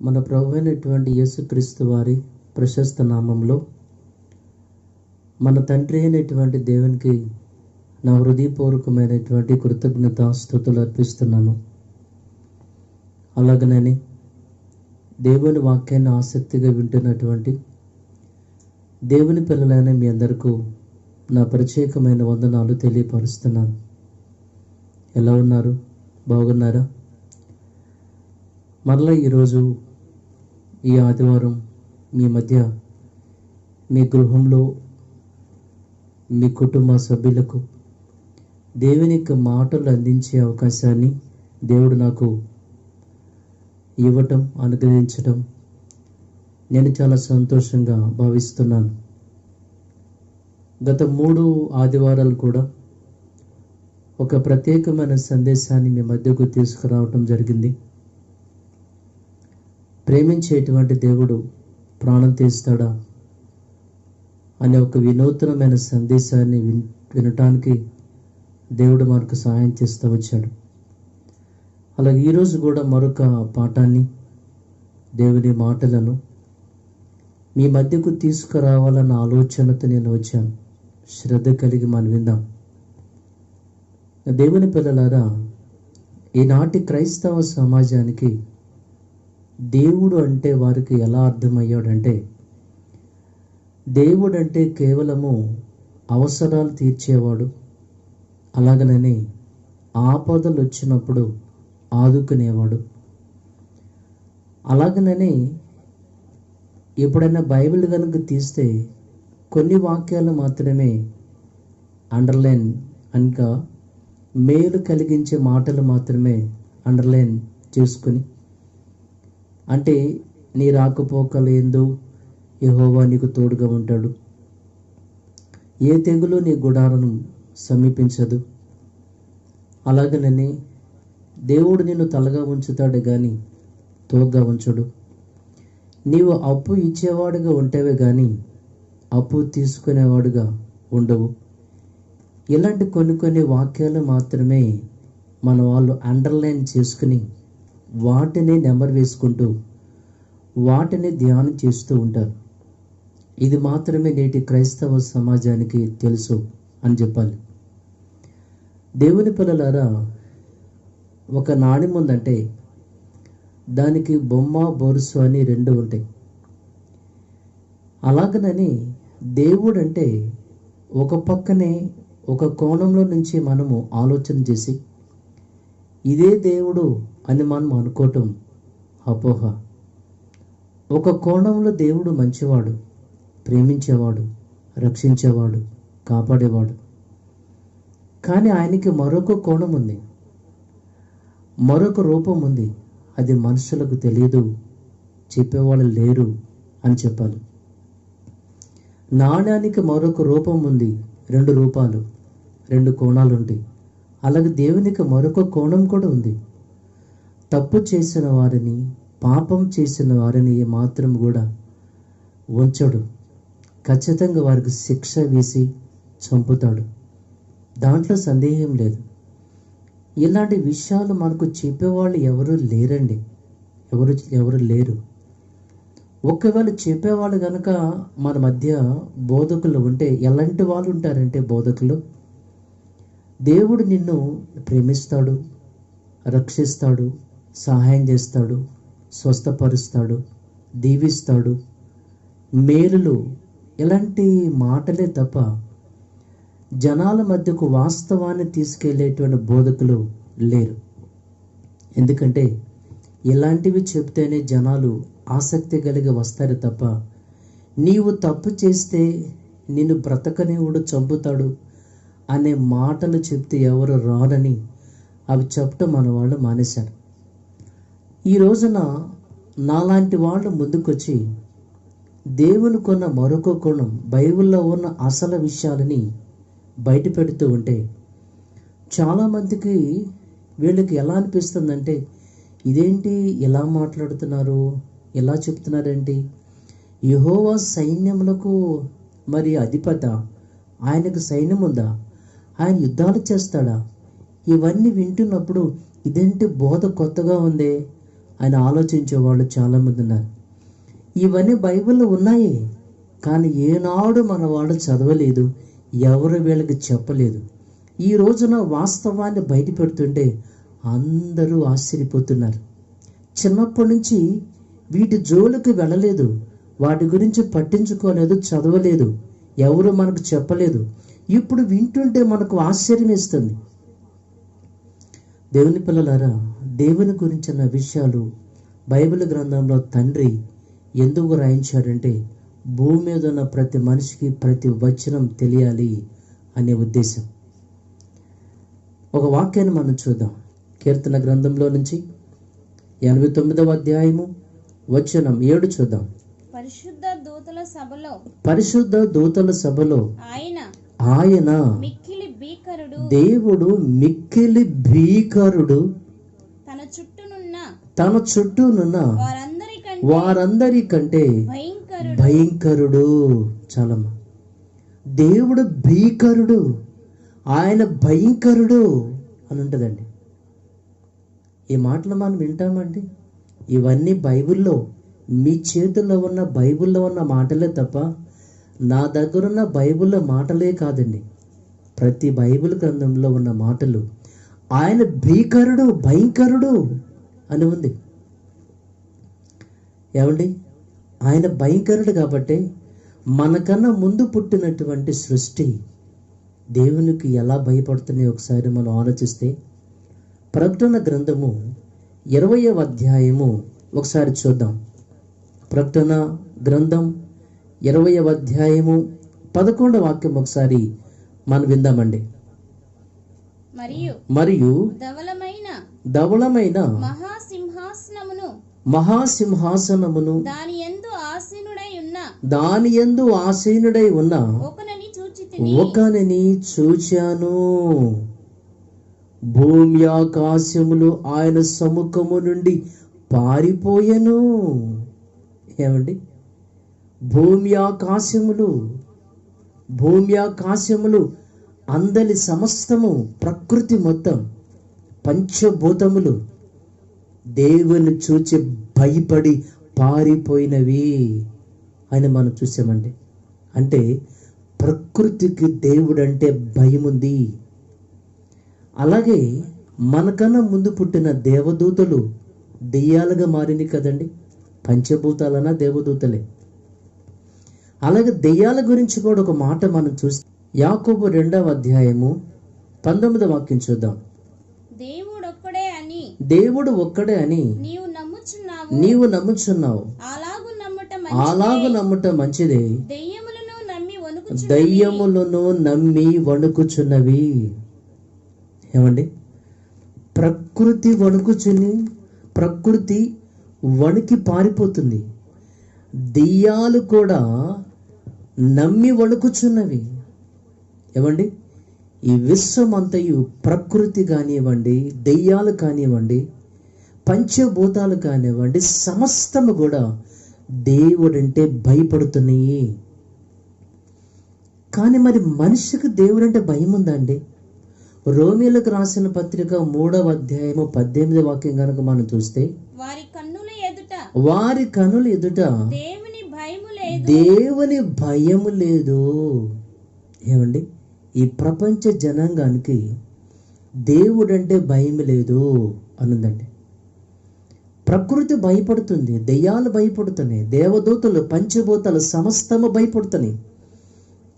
మన ప్రభువైనటువంటి యేసుక్రీస్తు వారి ప్రశస్త నామంలో మన తండ్రి అయినటువంటి దేవునికి నా హృదయపూర్వకమైనటువంటి కృతజ్ఞతాస్తుతులు అర్పిస్తున్నాను. అలాగనని దేవుని వాక్యాన్ని ఆసక్తిగా వింటున్నటువంటి దేవుని పిల్లలైన మీ అందరికీ నా ప్రత్యేకమైన వందనాలు తెలియపరుస్తున్నాను. ఎలా ఉన్నారు? బాగున్నారా? మరలా ఈరోజు ఈ ఆదివారం మీ మధ్య మీ గృహంలో మీ కుటుంబ సభ్యులకు దేవుని యొక్క మాటలు అందించే అవకాశాన్ని దేవుడు నాకు ఇవ్వటం, అనుగ్రహించటం నేను చాలా సంతోషంగా భావిస్తున్నాను. గత 3 ఆదివారాలు కూడా ఒక ప్రత్యేకమైన సందేశాన్ని మీ మధ్యకు తీసుకురావటం జరిగింది. ప్రేమించేటువంటి దేవుడు ప్రాణం తీస్తాడా అనే ఒక వినూత్నమైన సందేశాన్ని వినటానికి దేవుడు మనకు సహాయం చేస్తూ వచ్చాడు. అలాగే ఈరోజు కూడా మరొక పాఠాన్ని, దేవుని మాటలను మీ మధ్యకు తీసుకురావాలన్న ఆలోచనతో నేను వచ్చాను. శ్రద్ధ కలిగి మనం విందాం. దేవుని పిల్లలారా, ఈనాటి క్రైస్తవ సమాజానికి దేవుడు అంటే వారికి ఎలా అర్థమయ్యాడంటే, దేవుడు అంటే కేవలము అవసరాలు తీర్చేవాడు, అలాగనని ఆపదలు వచ్చినప్పుడు ఆదుకునేవాడు. అలాగనని ఎప్పుడైనా బైబిల్ కనుక తీస్తే కొన్ని వాక్యాలు మాత్రమే అండర్లైన్, ఇంకా మేలు కలిగించే మాటలు మాత్రమే అండర్లైన్ చేసుకుని, అంటే నీ రాకపోకలేందు యెహోవా నీకు తోడుగా ఉంటాడు, ఏ తెగులు నీ గుడాలను సమీపించదు, అలాగనని దేవుడు నిన్ను తలగా ఉంచుతాడు కానీ తోగ్గా ఉంచడు, నీవు అప్పు ఇచ్చేవాడుగా ఉంటేవే కానీ అప్పు తీసుకునేవాడుగా ఉండవు. ఇలాంటి కొన్ని వాక్యాలు మాత్రమే మన వాళ్ళు అండర్లైన్ చేసుకుని వాటిని నెంబర్ వేసుకుంటూ వాటిని ధ్యానం చేస్తూ ఉంటారు. ఇది మాత్రమే నేటి క్రైస్తవ సమాజానికి తెలుసు అని చెప్పాలి. దేవుని పిల్లలారా, ఒక నాణెం ఉందంటే దానికి బొమ్మ, బొరుసు అని 2 ఉంటాయి. అలాగనని దేవుడు అంటే ఒక పక్కనే ఒక కోణంలో నుంచి మనము ఆలోచన చేసి ఇదే దేవుడు అని మనం అనుకోవటం అపోహ. ఒక కోణంలో దేవుడు మంచివాడు, ప్రేమించేవాడు, రక్షించేవాడు, కాపాడేవాడు. కానీ ఆయనకి మరొక కోణం ఉంది, మరొక రూపం ఉంది. అది మనుషులకు తెలియదు, చెప్పేవాళ్ళు లేరు అని చెప్పాలి. నాణ్యానికి మరొక రూపం ఉంది, 2 రూపాలు, 2 కోణాలు ఉంటాయి. అలాగే దేవునికి మరొక కోణం కూడా ఉంది. తప్పు చేసిన వారిని, పాపం చేసిన వారిని మాత్రం కూడా ఉంచడు, ఖచ్చితంగా వారికి శిక్ష వేసి చంపుతాడు. దాంట్లో సందేహం లేదు. ఇలాంటి విషయాలు మనకు చెప్పేవాళ్ళు ఎవరు లేరండి, ఎవరు లేరు. ఒకవేళ చెప్పేవాళ్ళు కనుక మన మధ్య బోధకులు ఉంటే ఎలాంటి వాళ్ళు ఉంటారంటే, బోధకులు దేవుడు నిన్ను ప్రేమిస్తాడు, రక్షిస్తాడు, సహాయం చేస్తాడు, స్వస్థపరుస్తాడు, దీవిస్తాడు, మేలులు, ఇలాంటి మాటలే తప్ప జనాల మధ్యకు వాస్తవాన్ని తీసుకెళ్లేటువంటి బోధకులు లేరు. ఎందుకంటే ఇలాంటివి చెప్తేనే జనాలు ఆసక్తి కలిగి వస్తారు తప్ప నీవు తప్పు చేస్తే నిన్ను బ్రతకనివుడు, చంపుతాడు అనే మాటలు చెప్తే ఎవరు రారని అవి చెప్పటం మన వాళ్ళు మానేశారు. ఈ రోజున నాలాంటి వాళ్ళు ముందుకొచ్చి దేవుని కొన్న మరొక కోణం, బైబిల్లో ఉన్న అసలు విషయాలని బయట పెడుతూ ఉంటే చాలామందికి వీళ్ళకి ఎలా అనిపిస్తుందంటే, ఇదేంటి ఇలా మాట్లాడుతున్నారు, ఎలా చెప్తున్నారేంటి, యెహోవా సైన్యములకు మరి అధిపత, ఆయనకు సైన్యం ఉందా, ఆయన యుద్ధాలు చేస్తాడా, ఇవన్నీ వింటున్నప్పుడు ఇదేంటి బోధ కొత్తగా ఉందే అని ఆలోచించే వాళ్ళు చాలామంది ఉన్నారు. ఇవన్నీ బైబిల్లో ఉన్నాయి, కానీ ఏనాడు మన వాళ్ళు చదవలేదు, ఎవరు వీళ్ళకి చెప్పలేదు. ఈ రోజున వాస్తవాన్ని బయట పెడుతుంటే అందరూ ఆశ్చర్యపోతున్నారు. చిన్నప్పటి నుంచి వీటి జోలికి వెళ్ళలేదు, వాటి గురించి పట్టించుకోలేదు, చదవలేదు, ఎవరు మనకు చెప్పలేదు. ఇప్పుడు వింటుంటే మనకు ఆశ్చర్యం వేస్తుంది. దేవుని పిల్లలారా, దేవుని గురించిన విషయాలు బైబిల్ గ్రంథంలో తండ్రి ఎందుకు రాయించాడంటే భూమి మీద ఉన్న ప్రతి మనిషికి ప్రతి వచనం తెలియాలి అనే ఉద్దేశం. ఒక వాక్యాన్ని మనం చూద్దాం. కీర్తన గ్రంథంలో నుంచి 89వ అధ్యాయము వచనం 7 చూద్దాం. పరిశుద్ధ దూతల సభలో ఆయన మిక్కిలి భీకరుడు, దేవుడు మిక్కిలి భీకరుడు, తన చుట్టూనున్న వారందరికంటే భయంకరుడు. చాలమ్మా, దేవుడు భీకరుడు, ఆయన భయంకరుడు అని ఉంటుందండి. ఈ మాటలు మనం వింటామండి. ఇవన్నీ బైబిల్లో, మీ చేతుల్లో ఉన్న బైబిల్లో ఉన్న మాటలే తప్ప నా దగ్గరున్న బైబిల్లో మాటలే కాదండి. ప్రతి బైబిల్ గ్రంథంలో ఉన్న మాటలు ఆయన భీకరుడు, భయంకరుడు అని ఉంది. ఏమండి, ఆయన భయంకరుడు కాబట్టి మనకన్నా ముందు పుట్టినటువంటి సృష్టి దేవునికి ఎలా భయపడుతున్నాయి ఒకసారి మనం ఆలోచిస్తే, ప్రకటన గ్రంథము 20వ అధ్యాయము ఒకసారి చూద్దాం. ప్రకటన గ్రంథం 20వ అధ్యాయము 11వ వాక్యం ఒకసారి మనం విందామండి. మరియు ధవళమైన మహాసింహాసనమును దాని యందు ఆసీనుడై ఉన్న ఒకనిని చూచాను. భూమి ఆకాశములు ఆయన సముఖము నుండి పారిపోయెను. ఏమండి, భూమి ఆకాశములు అందలి సమస్తము, ప్రకృతి మొత్తం, పంచభూతములు దేవుని చూచి భయపడి పారిపోయినవి అని మనం చూసామండి. అంటే ప్రకృతికి దేవుడంటే భయం ఉంది. అలాగే మనకన్నా ముందు పుట్టిన దేవదూతలు దెయ్యాలుగా మారినాయి కదండి. పంచభూతాలన్నా దేవదూతలే. అలాగే దెయ్యాల గురించి కూడా ఒక మాట మనం చూస్తే యాకోబు 2వ అధ్యాయము 19వ వాక్యం చూద్దాం. దేవుడు ఒక్కడే అని నీవు నమ్ముచున్నావు, అలాగు నమ్ముట మంచిదే. దయ్యములను నమ్మి వణుకుచున్నవి. ఏమండి, ప్రకృతి వణికి పారిపోతుంది. దెయ్యాలు కూడా నమ్మి వణుకుచున్నవి. ఏమండి, ఈ విశ్వమంతయు, ప్రకృతి కానివ్వండి, దెయ్యాలు కానివ్వండి, పంచభూతాలు కానివ్వండి, సమస్తము కూడా దేవుడంటే భయపడుతున్నాయి. కానీ మరి మనిషికి దేవుడంటే భయం ఉందా అండి? రోమీలకు రాసిన పత్రిక 3వ అధ్యాయము 18వ వాక్యం కనుక మనం చూస్తే, వారి కన్నుల ఎదుట దేవుని భయము లేదు. ఏమండి, ఈ ప్రపంచ జనాంగానికి దేవుడంటే భయం లేదు అనుందండి. ప్రకృతి భయపడుతుంది, దెయ్యాలు భయపడుతున్నాయి, దేవదూతలు, పంచభూతాలు సమస్తము భయపడుతున్నాయి.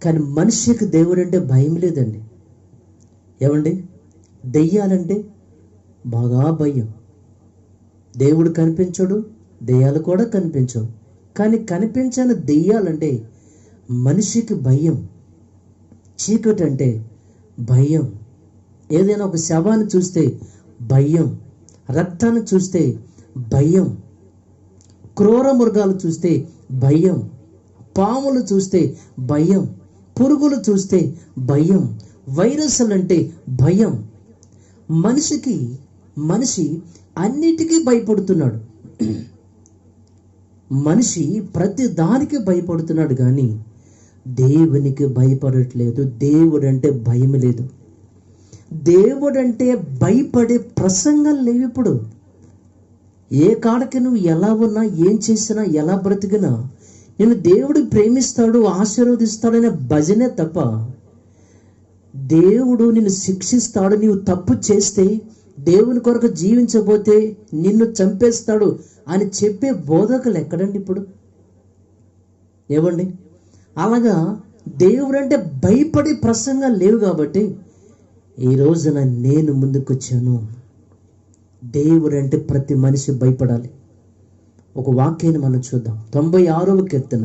కానీ మనిషికి దేవుడంటే భయం లేదండి. ఏమండి, దెయ్యాలంటే బాగా భయం. దేవుడు కనిపించడు, దెయ్యాలు కూడా కనిపించవు. కానీ కనిపించని దెయ్యాలంటే మనిషికి భయం. చీకటి అంటే భయం. ఏదైనా ఒక శవాన్ని చూస్తే భయం, రక్తాన్ని చూస్తే భయం, క్రూర మృగాలు చూస్తే భయం, పాములు చూస్తే భయం, పురుగులు చూస్తే భయం, వైరస్లు అంటే భయం. మనిషి అన్నిటికీ భయపడుతున్నాడు. మనిషి ప్రతి దానికి భయపడుతున్నాడు, కానీ దేవునికి భయపడట్లేదు. దేవుడంటే భయం లేదు. దేవుడంటే భయపడే ప్రసంగాలు లేవు ఇప్పుడు. ఏ కాడకి నువ్వు ఎలా ఉన్నా, ఏం చేసినా, ఎలా బ్రతికినా నేను దేవుడు ప్రేమిస్తాడు, ఆశీర్వదిస్తాడనే భజనే తప్ప దేవుడు నిన్ను శిక్షిస్తాడు, నీవు తప్పు చేస్తే దేవుని కొరకు జీవించబోతే నిన్ను చంపేస్తాడు అని చెప్పే బోధకులు ఎక్కడండి ఇప్పుడు? ఏమండి? అలాగా దేవుడు అంటే భయపడే ప్రసంగాలు లేవు కాబట్టి ఈ రోజున నేను ముందుకొచ్చాను. దేవుడు అంటే ప్రతి మనిషి భయపడాలి. ఒక వాక్యాన్ని మనం చూద్దాం. 96వ కీర్తన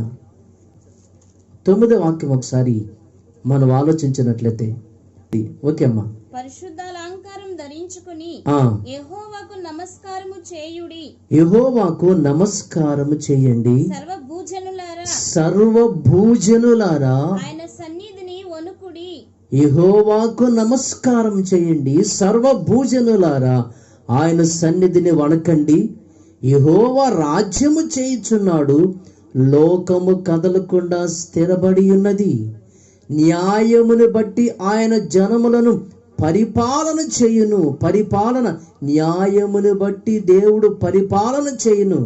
9వ వాక్యం ఒకసారి మనం ఆలోచించినట్లయితే, ఓకే అమ్మా. పరిశుద్ధ అలంకారం ధరించుకుని యెహోవాకు నమస్కారము చేయుడి. యెహోవాకు నమస్కారము చేయండి సర్వభూజనులారా, సర్వభూజనులారా ఆయన సన్నిధిని వణుకుడి. యెహోవాకు నమస్కారం చేయండి, సర్వభూజనులారా ఆయన సన్నిధిని వణకండి. యెహోవా రాజ్యము చేయుచున్నాడు, లోకము కదలకుండా స్థిరపడి ఉన్నది. న్యాయమును బట్టి ఆయన జనములను పరిపాలన చేయును. పరిపాలన, న్యాయమును బట్టి దేవుడు పరిపాలన చేయును.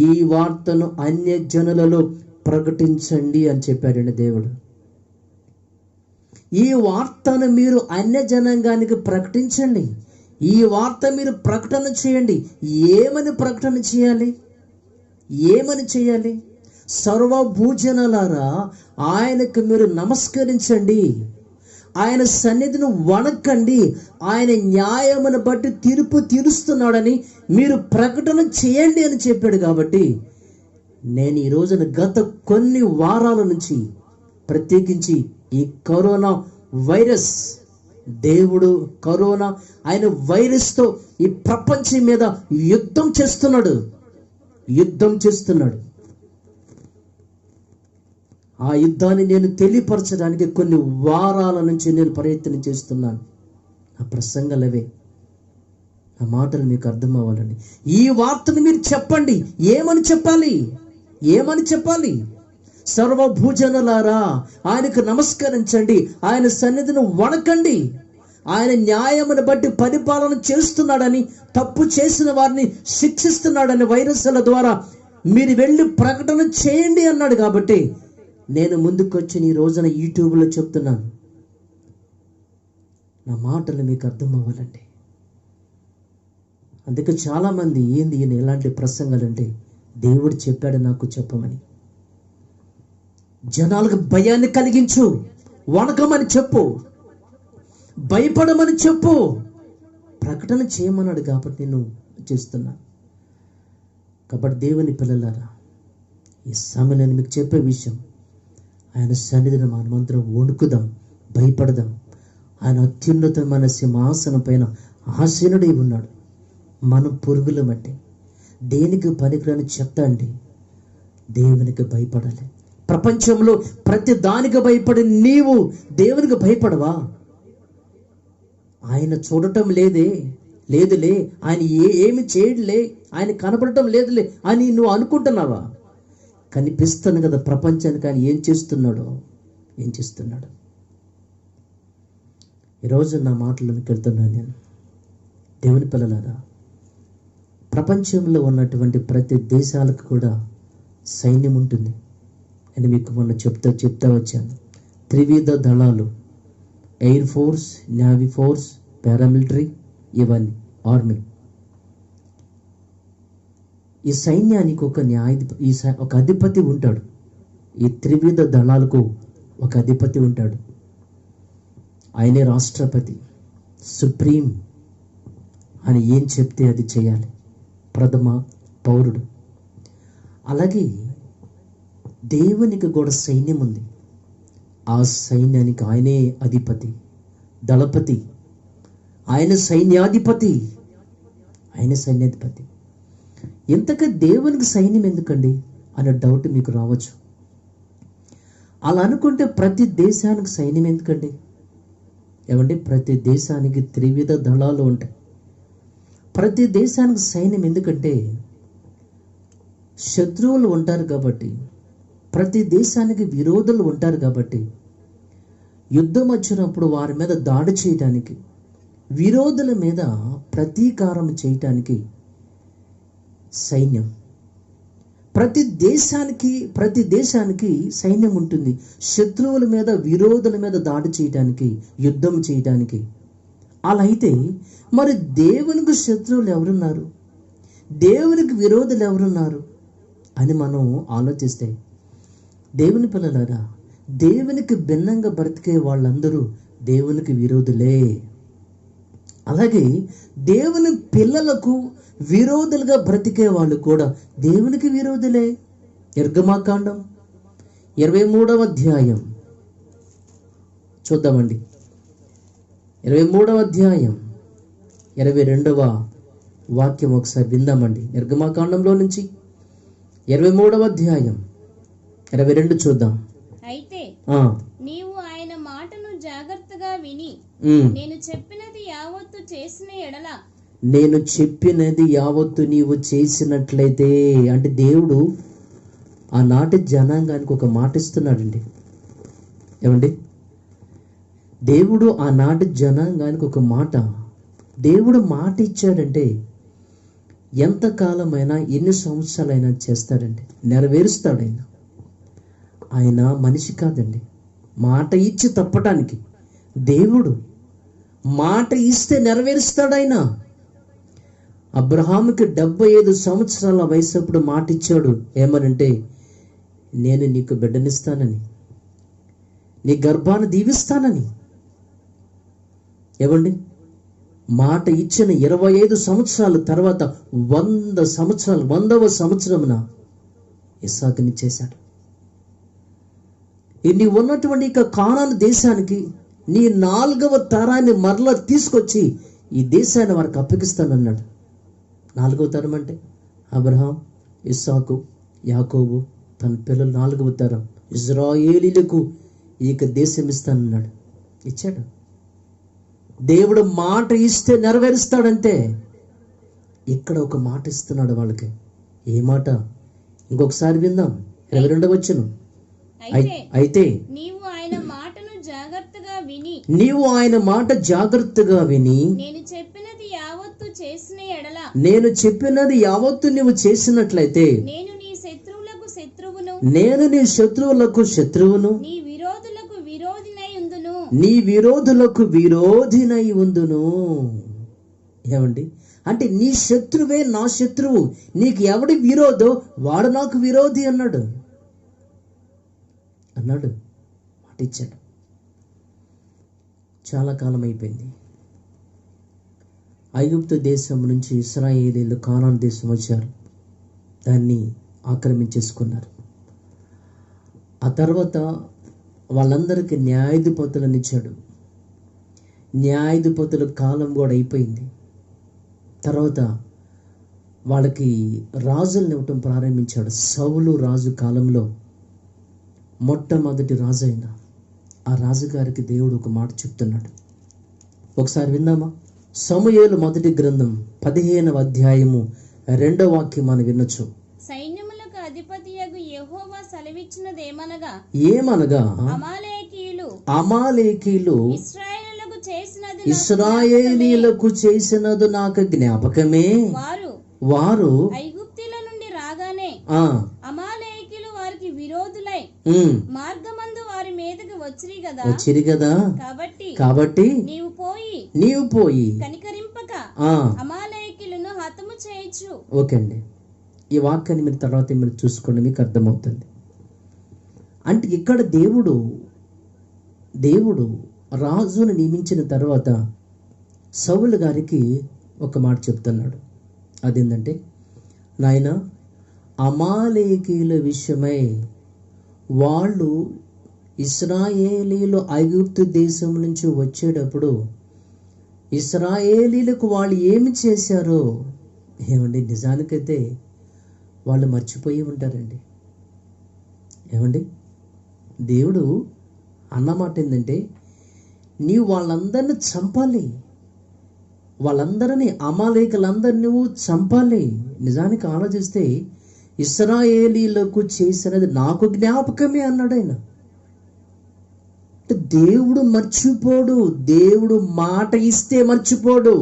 ఈ వార్తను అన్య జనులలో ప్రకటించండి అని చెప్పాడండి దేవుడు. ఈ వార్తను మీరు అన్య జనాంగానికి ప్రకటించండి. ఈ వార్త మీరు ప్రకటన చేయండి. ఏమని ప్రకటన చేయాలి? ఏమని చేయాలి? సర్వభూజనులారా ఆయనకు మీరు నమస్కరించండి, ఆయన సన్నిధిని వణకండి. ఆయన న్యాయమును బట్టి తీర్పు తీరుస్తున్నాడని మీరు ప్రకటన చేయండి అని చెప్పాడు. కాబట్టి నేను ఈ రోజున గత కొన్ని వారాల నుంచి ప్రత్యేకించి ఈ కరోనా వైరస్, దేవుడు కరోనా ఆయన వైరస్తో ఈ ప్రపంచం మీద యుద్ధం చేస్తున్నాడు. ఆ యుద్ధాన్ని నేను తెలియపరచడానికి కొన్ని వారాల నుంచి నేను ప్రయత్నం చేస్తున్నాను. నా ప్రసంగాలవే, నా మాటలు మీకు అర్థం అవ్వాలని. ఈ వార్తను మీరు చెప్పండి. ఏమని చెప్పాలి? సర్వభూజనులారా ఆయనకు నమస్కరించండి, ఆయన సన్నిధిని వణకండి. ఆయన న్యాయమును బట్టి పరిపాలన చేస్తున్నాడని, తప్పు చేసిన వారిని శిక్షిస్తున్నాడని వైరస్ల ద్వారా మీరు వెళ్ళి ప్రకటన చేయండి అన్నాడు. కాబట్టి నేను ముందుకొచ్చి ఈ రోజున యూట్యూబ్లో చెప్తున్నాను. నా మాటలు మీకు అర్థం అవ్వాలండి. అందుకే చాలామంది ఏంది ఈయన ఎలాంటి ప్రసంగాలంటే, దేవుడు చెప్పాడు నాకు చెప్పమని. జనాలకు భయాన్ని కలిగించు, వణకమని చెప్పు, భయపడమని చెప్పు, ప్రకటన చేయమన్నాడు. కాబట్టి నేను చేస్తున్నా. కాబట్టి దేవుని పిల్లలారా, ఈ సమయం నేను మీకు చెప్పే విషయం, ఆయన సన్నిధిని మనమందరం వణుకుదాం, భయపడదాం. ఆయన అత్యున్నతమైన సింహాసనం పైన ఆసీనుడై ఉన్నాడు. మనం పురుగులమంటే, దేనికి పనికిరాని చెత్త అండి. దేవునికి భయపడాలి. ప్రపంచంలో ప్రతి దానికి భయపడి నీవు దేవునికి భయపడవా? ఆయన చూడటం లేదులే, ఆయన ఏమి చేయడులే, ఆయన కనపడటం లేదులే అని నువ్వు అనుకుంటున్నావా? కనిపిస్తుంది కదా ప్రపంచానికి ఆయన ఏం చేస్తున్నాడు. ఈరోజు నా మాటలను వెళ్తున్నాను నేను. దేవుని పిల్లలారా, ప్రపంచంలో ఉన్నటువంటి ప్రతి దేశాలకు కూడా సైన్యం ఉంటుంది అని మీకు మొన్న చెప్తా వచ్చాను. త్రివిధ దళాలు, air force, navy force, paramilitary, ఇవన్నీ ఆర్మీ. ఈ సైన్యానికి ఒక అధిపతి ఉంటాడు. ఈ త్రివిధ దళాలకు ఒక అధిపతి ఉంటాడు. ఆయనే రాష్ట్రపతి, సుప్రీం. అని ఏం చెప్తే అది చేయాలి, ప్రథమ పౌరుడు. అలాగే దేవునికి కూడా సైన్యం ఉంది. ఆ సైన్యానికి ఆయనే అధిపతి, దళపతి, ఆయన సైన్యాధిపతి. ఇంతగా దేవునికి సైన్యం ఎందుకండి అనే డౌట్ మీకు రావచ్చు. అలా అనుకుంటే ప్రతి దేశానికి సైన్యం ఎందుకండి? ఏమండి, ప్రతి దేశానికి త్రివిధ దళాలు ఉంటాయి. ప్రతి దేశానికి సైన్యం ఎందుకంటే శత్రువులు ఉంటారు కాబట్టి, ప్రతి దేశానికి విరోధులు ఉంటారు కాబట్టి, యుద్ధం వచ్చినప్పుడు వారి మీద దాడి చేయడానికి, విరోధుల మీద ప్రతీకారం చేయటానికి సైన్యం. ప్రతి దేశానికి సైన్యం ఉంటుంది. శత్రువుల మీద, విరోధుల మీద దాడి చేయడానికి, యుద్ధం చేయడానికి. అలా అయితే మరి దేవునికి శత్రువులు ఎవరున్నారు, దేవునికి విరోధులు ఎవరున్నారు అని మనం ఆలోచిస్తే, దేవుని పిల్లలారా, దేవునికి భిన్నంగా బ్రతికే వాళ్ళందరూ దేవునికి విరోధులే. అలాగే దేవుని పిల్లలకు విరోధులుగా బ్రతికే వాళ్ళు కూడా దేవునికి విరోధులే. నిర్గమాకాండం 23వ అధ్యాయం చూద్దామండి. 23వ అధ్యాయం 22వ వాక్యం ఒకసారి విందామండి. నిర్గమాకాండంలో నుంచి 23వ అధ్యాయం 22 చూద్దాం. అయితే నీవు ఆయన మాటను జాగ్రత్తగా విని నేను చెప్పినది యావత్తు చేసిన ఎడల, నేను చెప్పినది యావత్తు నీవు చేసినట్లయితే, అంటే దేవుడు ఆనాటి జనాంగానికి ఒక మాట ఇస్తున్నాడండి. ఏమండి, దేవుడు ఆనాటి జనాంగానికి ఒక మాట, దేవుడు మాట ఇచ్చాడంటే ఎంతకాలమైనా, ఎన్ని సంవత్సరాలైనా చేస్తాడండి, నెరవేరుస్తాడు. ఆయన మనిషి కాదండి. మాట ఇచ్చి తప్పటానికి దేవుడు మాట ఇస్తే నెరవేరుస్తాడు. ఆయన అబ్రహాముకి 75 సంవత్సరాల వయసప్పుడు మాట ఇచ్చాడు. ఏమనంటే, నేను నీకు బిడ్డనిస్తానని, నీ గర్భాన్ని దీవిస్తానని. ఏమండి, మాట ఇచ్చిన 25 సంవత్సరాల తర్వాత 100 సంవత్సరాలు, 100వ సంవత్సరమున ఇస్సాకుని చేశాడు. నీ ఉన్నటువంటి ఇక కానాను దేశానికి నీ 4వ తరాన్ని మరలా తీసుకొచ్చి ఈ దేశాన్ని వారికి అప్పగిస్తానన్నాడు. 4వ తరం అంటే అబ్రహాం, ఇస్సాకు, యాకోబు, తన పిల్లలు 4వ తరం ఇజ్రాయేలీలకు ఇక దేశం ఇస్తానన్నాడు. ఇచ్చాడు. దేవుడు మాట ఇస్తే నెరవేరుస్తాడంతే. ఇక్కడ ఒక మాట ఇస్తున్నాడు వాళ్ళకి. ఏ మాట? ఇంకొకసారి విందాం. 22వ వచనం. అయితే నీవు ఆయన మాటను జాగ్రత్తగా విని, నీవు ఆయన మాట జాగ్రత్తగా విని నేను చెప్పినది యావత్తు చేసిన ఎడల, నేను చెప్పినది యావత్తు నీవు చేసినట్లయితే, నేను నీ శత్రువులకు శత్రువును, నేను నీ శత్రువులకు శత్రువును, నీ విరోధులకు విరోధినై ఉందును, నీ విరోధులకు విరోధినై ఉందును. ఏమండి, అంటే నీ శత్రువే నా శత్రువు, నీకు ఎవడి విరోధో వాడు నాకు విరోధి అన్నాడు. మాట ఇచ్చాడు. చాలా కాలం అయిపోయింది. ఐగుప్తు దేశం నుంచి ఇశ్రాయేలీయులు కానాను దేశం వచ్చారు. దాన్ని ఆక్రమించేసుకున్నారు. ఆ తర్వాత వాళ్ళందరికీ న్యాయాధిపతులను ఇచ్చాడు. న్యాయాధిపతుల కాలం కూడా అయిపోయింది. తర్వాత వాళ్ళకి రాజులను ఇవ్వటం ప్రారంభించాడు. సౌలు రాజు కాలంలో మొట్టమొదటి రాజు అయిన ఆ రాజుగారికి దేవుడు ఒక మాట చెప్తున్నాడు. ఒకసారి విందామా? సమూయేలు మొదటి గ్రంథం 15వ అధ్యాయము 2వ వాక్యం మనం వినొచ్చు. సైన్యములకు అధిపతియగు యెహోవా సెలవిచ్చినదేమనగా, అమాలేకీయులు ఇశ్రాయేలీయులకు చేసినది నాకు జ్ఞాపకమే. వారు ఐగుప్తుల నుండి రాగానే అమాలేకీయులు వారికి విరోధులై మార్గమందు వారి మీదకి వచ్చిరి గదా. కాబట్టి నీవు పోయి కనికరింపక అమాలేకీయులను హతము చేయొచ్చు. ఓకే అండి, ఈ వాక్యాన్ని మీరు తర్వాత మీరు చూసుకోండి, మీకు అర్థమవుతుంది. అంటే ఇక్కడ దేవుడు రాజును నియమించిన తర్వాత సౌలు గారికి ఒక మాట చెప్తున్నాడు. అదేంటంటే, నాయన, అమాలేకీయుల విషయమై వాళ్ళు ఇశ్రాయేలీయులు ఐగుప్తు దేశం నుంచి వచ్చేటప్పుడు ఇశ్రాయేలీయులకు వాళ్ళు ఏమి చేశారో, ఏమండి, నిజానికైతే వాళ్ళు మర్చిపోయి ఉంటారండి. ఏమండి, దేవుడు అన్నమాట ఏంటంటే, నీవు వాళ్ళందరినీ చంపాలి, వాళ్ళందరినీ, అమాలేకులందరినీ నువ్వు చంపాలి. నిజానికి ఆలోచిస్తే ఇశ్రాయేలీయులకు చేసినది నాకు జ్ఞాపకమే అన్నాడు ఆయన. దేవుడు మర్చిపోడు. దేవుడు మాట ఇస్తే మర్చిపోడు.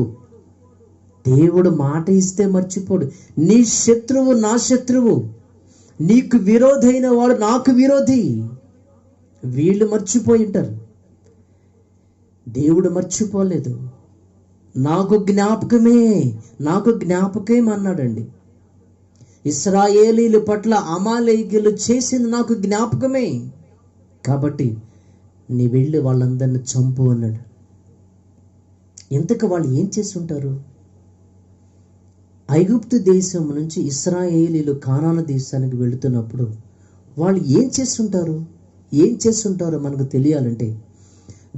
దేవుడు మాట ఇస్తే మర్చిపోడు. నీ శత్రువు నా శత్రువు, నీకు విరోధైన వాడు నాకు విరోధి. వీళ్ళు మర్చిపోయి ఉంటారు, దేవుడు మర్చిపోలేదు. నాకు జ్ఞాపకమే అన్నాడండి. ఇశ్రాయేలీల పట్ల అమాలేకీయులు చేసింది నాకు జ్ఞాపకమే, కాబట్టి నీ వెళ్ళి వాళ్ళందరిని చంపు అన్నాడు. ఇంతకు వాళ్ళు ఏం చేస్తుంటారు? ఐగుప్తు దేశం నుంచి ఇశ్రాయేలీలు కానాను దేశానికి వెళుతున్నప్పుడు వాళ్ళు ఏం చేస్తుంటారో మనకు తెలియాలంటే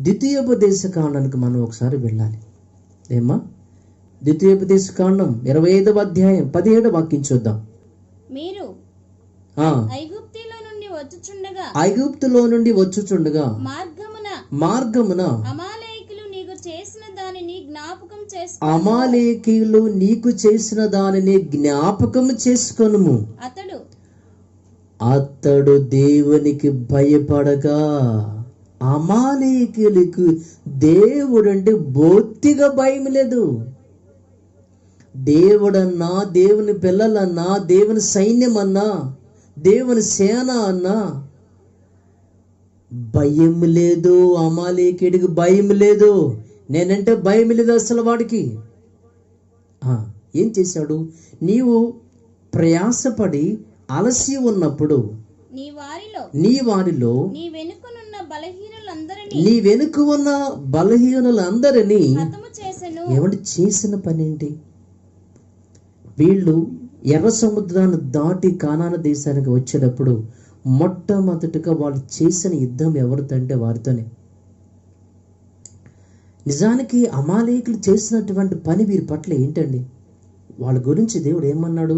ద్వితీయోపదేశ కాండానికి మనం ఒకసారి వెళ్ళాలి. ఏమా? ద్వితీయోపదేశ కాండం 25వ అధ్యాయం 17వ వాక్యం చూద్దాం. మీరు ఐగుప్తులో నుండి వచ్చుచుండగా మార్గమున అమాలేకీయులు నీకు చేసిన దానిని జ్ఞాపకం చేసుకొనుము. అతడు దేవునికి భయపడగా, అమాలేకీయులకు దేవుడంటే బొత్తిగా భయం లేదు. దేవుడన్నా, దేవుని పిల్లలన్నా, దేవుని సైన్యం అన్నా, దేవుని సేన అన్నా భయం లేదు. అమాలేకీయుడికి భయం లేదు. నేనంటే భయం లేదు అసలు వాడికి. ఏం చేశాడు? నీవు ప్రయాసపడి అలసి ఉన్నప్పుడు నీ వారిలో నీ వెనుక ఉన్న బలహీనులందరినీ ఏమంటే చేసిన పని ఏంటి? వీళ్ళు ఎర్ర సముద్రాన్ని దాటి కానాను దేశానికి వచ్చేటప్పుడు మొట్టమొదటిగా వాళ్ళు చేసిన యుద్ధం ఎవరితో అంటే వారితోనే. నిజానికి అమాలేకులు చేసినటువంటి పని వీరి పట్ల ఏంటండి? వాళ్ళ గురించి దేవుడు ఏమన్నాడు?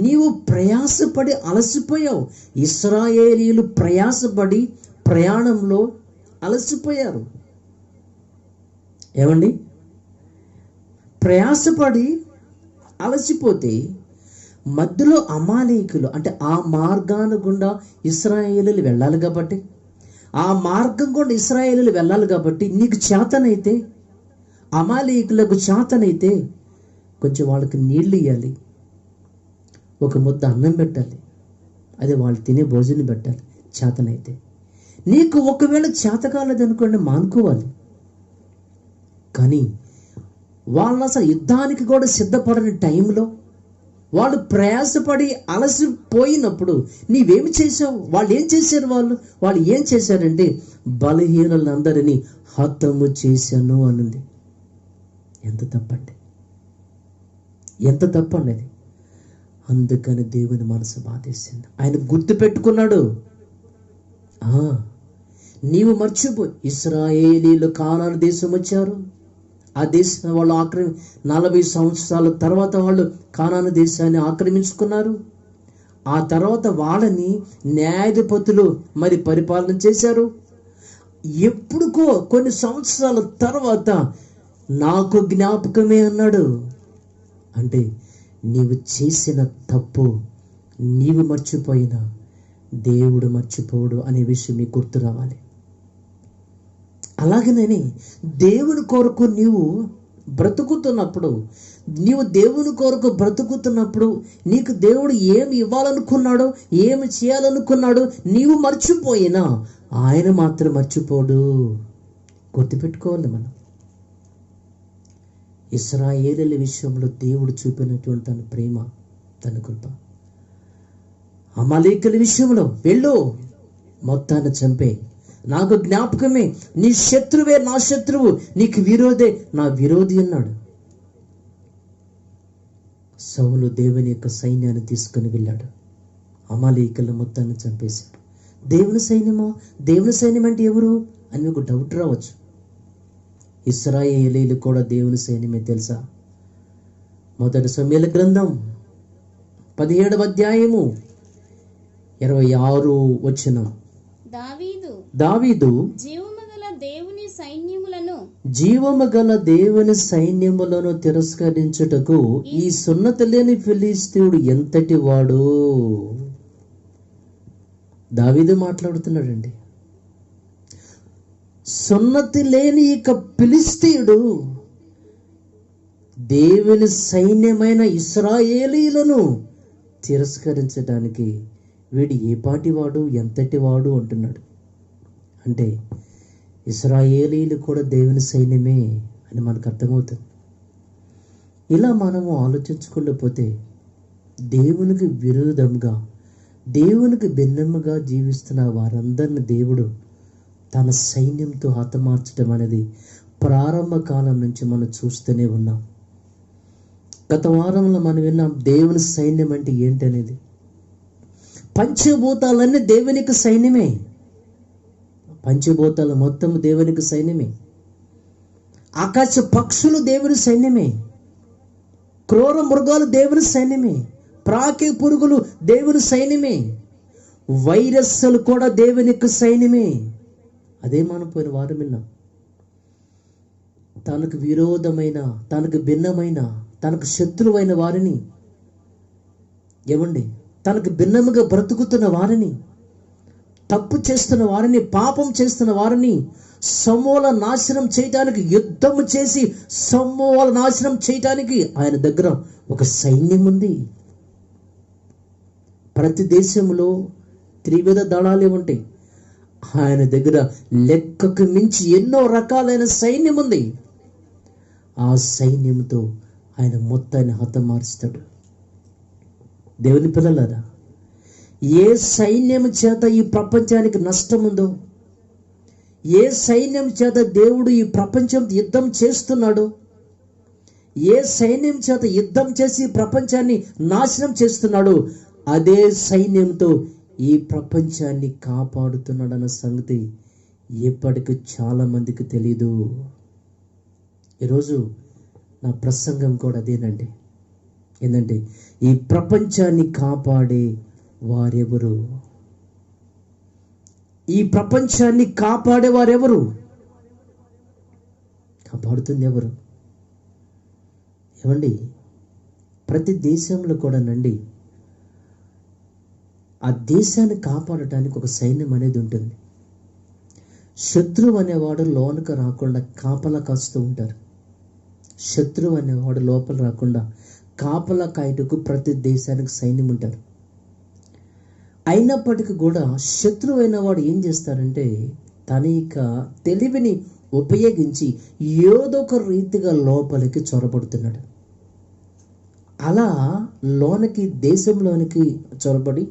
నీవు ప్రయాసపడి అలసిపోయావు. ఇశ్రాయేలీయులు ప్రయాసపడి ప్రయాణంలో అలసిపోయారు. ఏమండి? ప్రయాసపడి అలసిపోతే మధ్యలో అమాలేకులు, అంటే ఆ మార్గాన గుండా ఇశ్రాయేలీయులు వెళ్ళాలి కాబట్టి, ఆ మార్గం కూడా ఇశ్రాయేలీయులు వెళ్ళాలి కాబట్టి, నీకు చేతనైతే, అమాలేకులకు చేతనైతే కొంచెం వాళ్ళకి నీళ్ళు ఇవ్వాలి, ఒక ముద్ద అన్నం పెట్టాలి, అది వాళ్ళు తినే భోజనం పెట్టాలి చేతనైతే. నీకు ఒకవేళ చేత కాలేదనుకోండి మానుకోవాలి. కానీ వాళ్ళు అసలు యుద్ధానికి కూడా సిద్ధపడని టైంలో వాళ్ళు ప్రయాసపడి అలసిపోయినప్పుడు నీవేమి చేసావు? వాళ్ళు ఏం చేశారు? వాళ్ళు ఏం చేశారంటే బలహీనులందరినీ హతము చేశాను అన్నది. ఎంత తప్పండి, ఎంత తప్పండి అది. అందుకని దేవుని మనసు బాధేసింది. ఆయన గుర్తు పెట్టుకున్నాడు. నీవు మర్చిపో, ఇశ్రాయేలీలు కానాను దేశం వచ్చారు. ఆ దేశం వాళ్ళు 40 సంవత్సరాల తర్వాత వాళ్ళు కానాను దేశాన్ని ఆక్రమించుకున్నారు. ఆ తర్వాత వాళ్ళని న్యాయాధిపతులు మరి పరిపాలన చేశారు. ఎప్పుడుకో కొన్ని సంవత్సరాల తర్వాత నాకు జ్ఞాపకమే అన్నాడు. అంటే నీవు చేసిన తప్పు నీవు మర్చిపోయినా దేవుడు మర్చిపోడు అనే విషయం మీకు గుర్తు రావాలి. అలాగనే దేవుని కొరకు నీవు బ్రతుకుతున్నప్పుడు, నీకు దేవుడు ఏమి ఇవ్వాలనుకున్నాడో, ఏమి చేయాలనుకున్నాడో నీవు మర్చిపోయినా ఆయన మాత్రం మర్చిపోడు. గుర్తుపెట్టుకోవాలి మనం. ఇశ్రాయేలీయుల విషయంలో దేవుడు చూపినటువంటి తన ప్రేమ, తన కృప. అమాలేకీయుల విషయంలో వెళ్ళు, మొత్తాన్ని చంపే, నాకు జ్ఞాపకమే, నీ శత్రువే నా శత్రువు, నీకు విరోధే నా విరోధి అన్నాడు. సౌలు దేవుని యొక్క సైన్యాన్ని తీసుకుని వెళ్ళాడు, అమాలేకీయుల మొత్తాన్ని చంపేశాడు. దేవుని సైన్యమా? దేవుని సైన్యం అంటే ఎవరు అని మీకు డౌట్ రావచ్చు. ఇశ్రాయేలీయులు కూడా దేవుని సైన్యమే తెలుసా? మొదటి సమూయేలు గ్రంథం 17వ అధ్యాయము 26వ వచనం. దావీదు జీవము గల దేవుని సైన్యములను తిరస్కరించుటకు ఈ సున్నతి లేని ఫిలిస్తీయుడు ఎంతటి వాడు. దావీదు మాట్లాడుతున్నాడండి. సున్నతి లేని ఇక ఫిలిస్తీయుడు దేవుని సైన్యమైన ఇశ్రాయేలీయులను తిరస్కరించడానికి వీడు ఏ పాటి వాడు, ఎంతటి వాడు అంటున్నాడు. అంటే ఇశ్రాయేలీయులు కూడా దేవుని సైన్యమే అని మనకు అర్థమవుతుంది. ఇలా మనము ఆలోచించుకుంటూ పోతే దేవునికి విరోధంగా, దేవునికి భిన్నముగా జీవిస్తున్న వారందరిని దేవుడు తన సైన్యంతో హతమార్చడం అనేది ప్రారంభ కాలం నుంచి మనం చూస్తూనే ఉన్నాం. గత వారంలో మనం విన్నాం దేవుని సైన్యం అంటే ఏంటనేది. పంచభూతాలన్నీ దేవునికి సైన్యమే. పంచభూతాలు మొత్తం దేవునికి సైన్యమే. ఆకాశ పక్షులు దేవుని సైన్యమే. క్రూర మృగాలు దేవుని సైన్యమే. ప్రాకే పురుగులు దేవుని సైన్యమే. వైరస్సులు కూడా దేవునికి సైన్యమే. అదే మనం పోయిన వారం విన్నాం. తనకు విరోధమైన, తనకు భిన్నమైన, తనకు శత్రువైన వారిని, ఏమండి, తనకు భిన్నముగా బ్రతుకుతున్న వారిని, తప్పు చేస్తున్న వారిని, పాపం చేస్తున్న వారిని సమూల నాశనం చేయటానికి, యుద్ధము చేసి సమూల నాశనం చేయటానికి ఆయన దగ్గర ఒక సైన్యం ఉంది. ప్రతి దేశంలో త్రివిధ దళాలే ఉంటాయి. ఆయన దగ్గర లెక్కకు మించి ఎన్నో రకాలైన సైన్యం ఉంది. ఆ సైన్యంతో ఆయన మొత్తాన్ని హతమారుస్తాడు. దేవుని పిల్లలారా, ఏ సైన్యం చేత ఈ ప్రపంచానికి నష్టం ఉందో, ఏ సైన్యం చేత దేవుడు ఈ ప్రపంచం యుద్ధం చేస్తున్నాడో, ఏ సైన్యం చేత యుద్ధం చేసి ప్రపంచాన్ని నాశనం చేస్తున్నాడో, అదే సైన్యంతో ఈ ప్రపంచాన్ని కాపాడుతున్నాడన్న సంగతి ఇప్పటికి చాలా మందికి తెలీదు. ఈరోజు నా ప్రసంగం కూడా అదేనండి. ఏంటంటే ఈ ప్రపంచాన్ని కాపాడే వారెవరు? ఈ ప్రపంచాన్ని కాపాడే వారెవరు? కాపాడుతుంది ఎవరు? ఏమండి, ప్రతి దేశంలో కూడా నండి ఆ దేశాన్ని కాపాడటానికి ఒక సైన్యం అనేది ఉంటుంది. శత్రువు అనేవాడు లోనికి రాకుండా కాపలా కాస్తూ ఉంటారు. శత్రువు అనేవాడు లోపల రాకుండా కాపలా కాయటకు ప్రతి దేశానికి సైన్యం ఉంటారు. అయినప్పటికీ కూడా శత్రువు అయిన వాడు ఏం చేస్తాడంటే తన యొక్క తెలివిని ఉపయోగించి ఏదో ఒక రీతిగా లోపలికి చొరబడుతున్నాడు. అలా దేశంలోనికి చొరబడి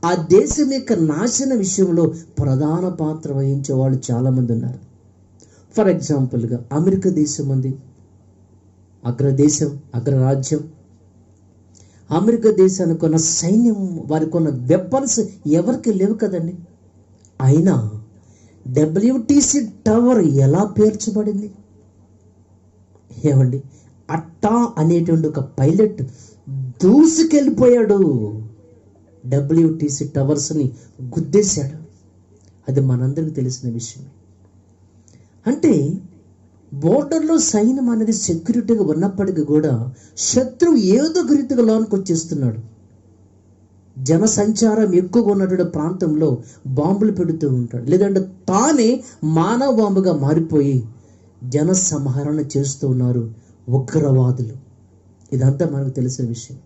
ఆ దేశం యొక్క నాశన విషయంలో ప్రధాన పాత్ర వహించే వాళ్ళు చాలామంది ఉన్నారు. ఫర్ ఎగ్జాంపుల్గా అమెరికా దేశం ఉంది, అగ్రదేశం, అగ్రరాజ్యం. అమెరికా దేశానికి ఉన్న సైన్యం, వారికి ఉన్న వెపన్స్ ఎవరికి లేవు కదండి. అయినా WTC టవర్ ఎలా పేర్చబడింది? ఏమండి, అట్టా అనేటువంటి ఒక పైలట్ దూసుకెళ్ళిపోయాడు, WTC టవర్స్ని గుద్దేశాడు. అది మనందరికి తెలిసిన విషయం. అంటే బోర్డర్లో సైన్యం అనేది సెక్యూరిటీగా ఉన్నప్పటికీ కూడా శత్రువు ఏదో ఒక రీతిగా లోనికి వచ్చేస్తున్నాడు. జనసంచారం ఎక్కువగా ఉన్నటువంటి ప్రాంతంలో బాంబులు పెడుతూ ఉంటాడు, లేదంటే తానే మానవ బాంబుగా మారిపోయి జన సంహరణ చేస్తూ ఉన్నారు ఉగ్రవాదులు. ఇదంతా మనకు తెలిసిన విషయం.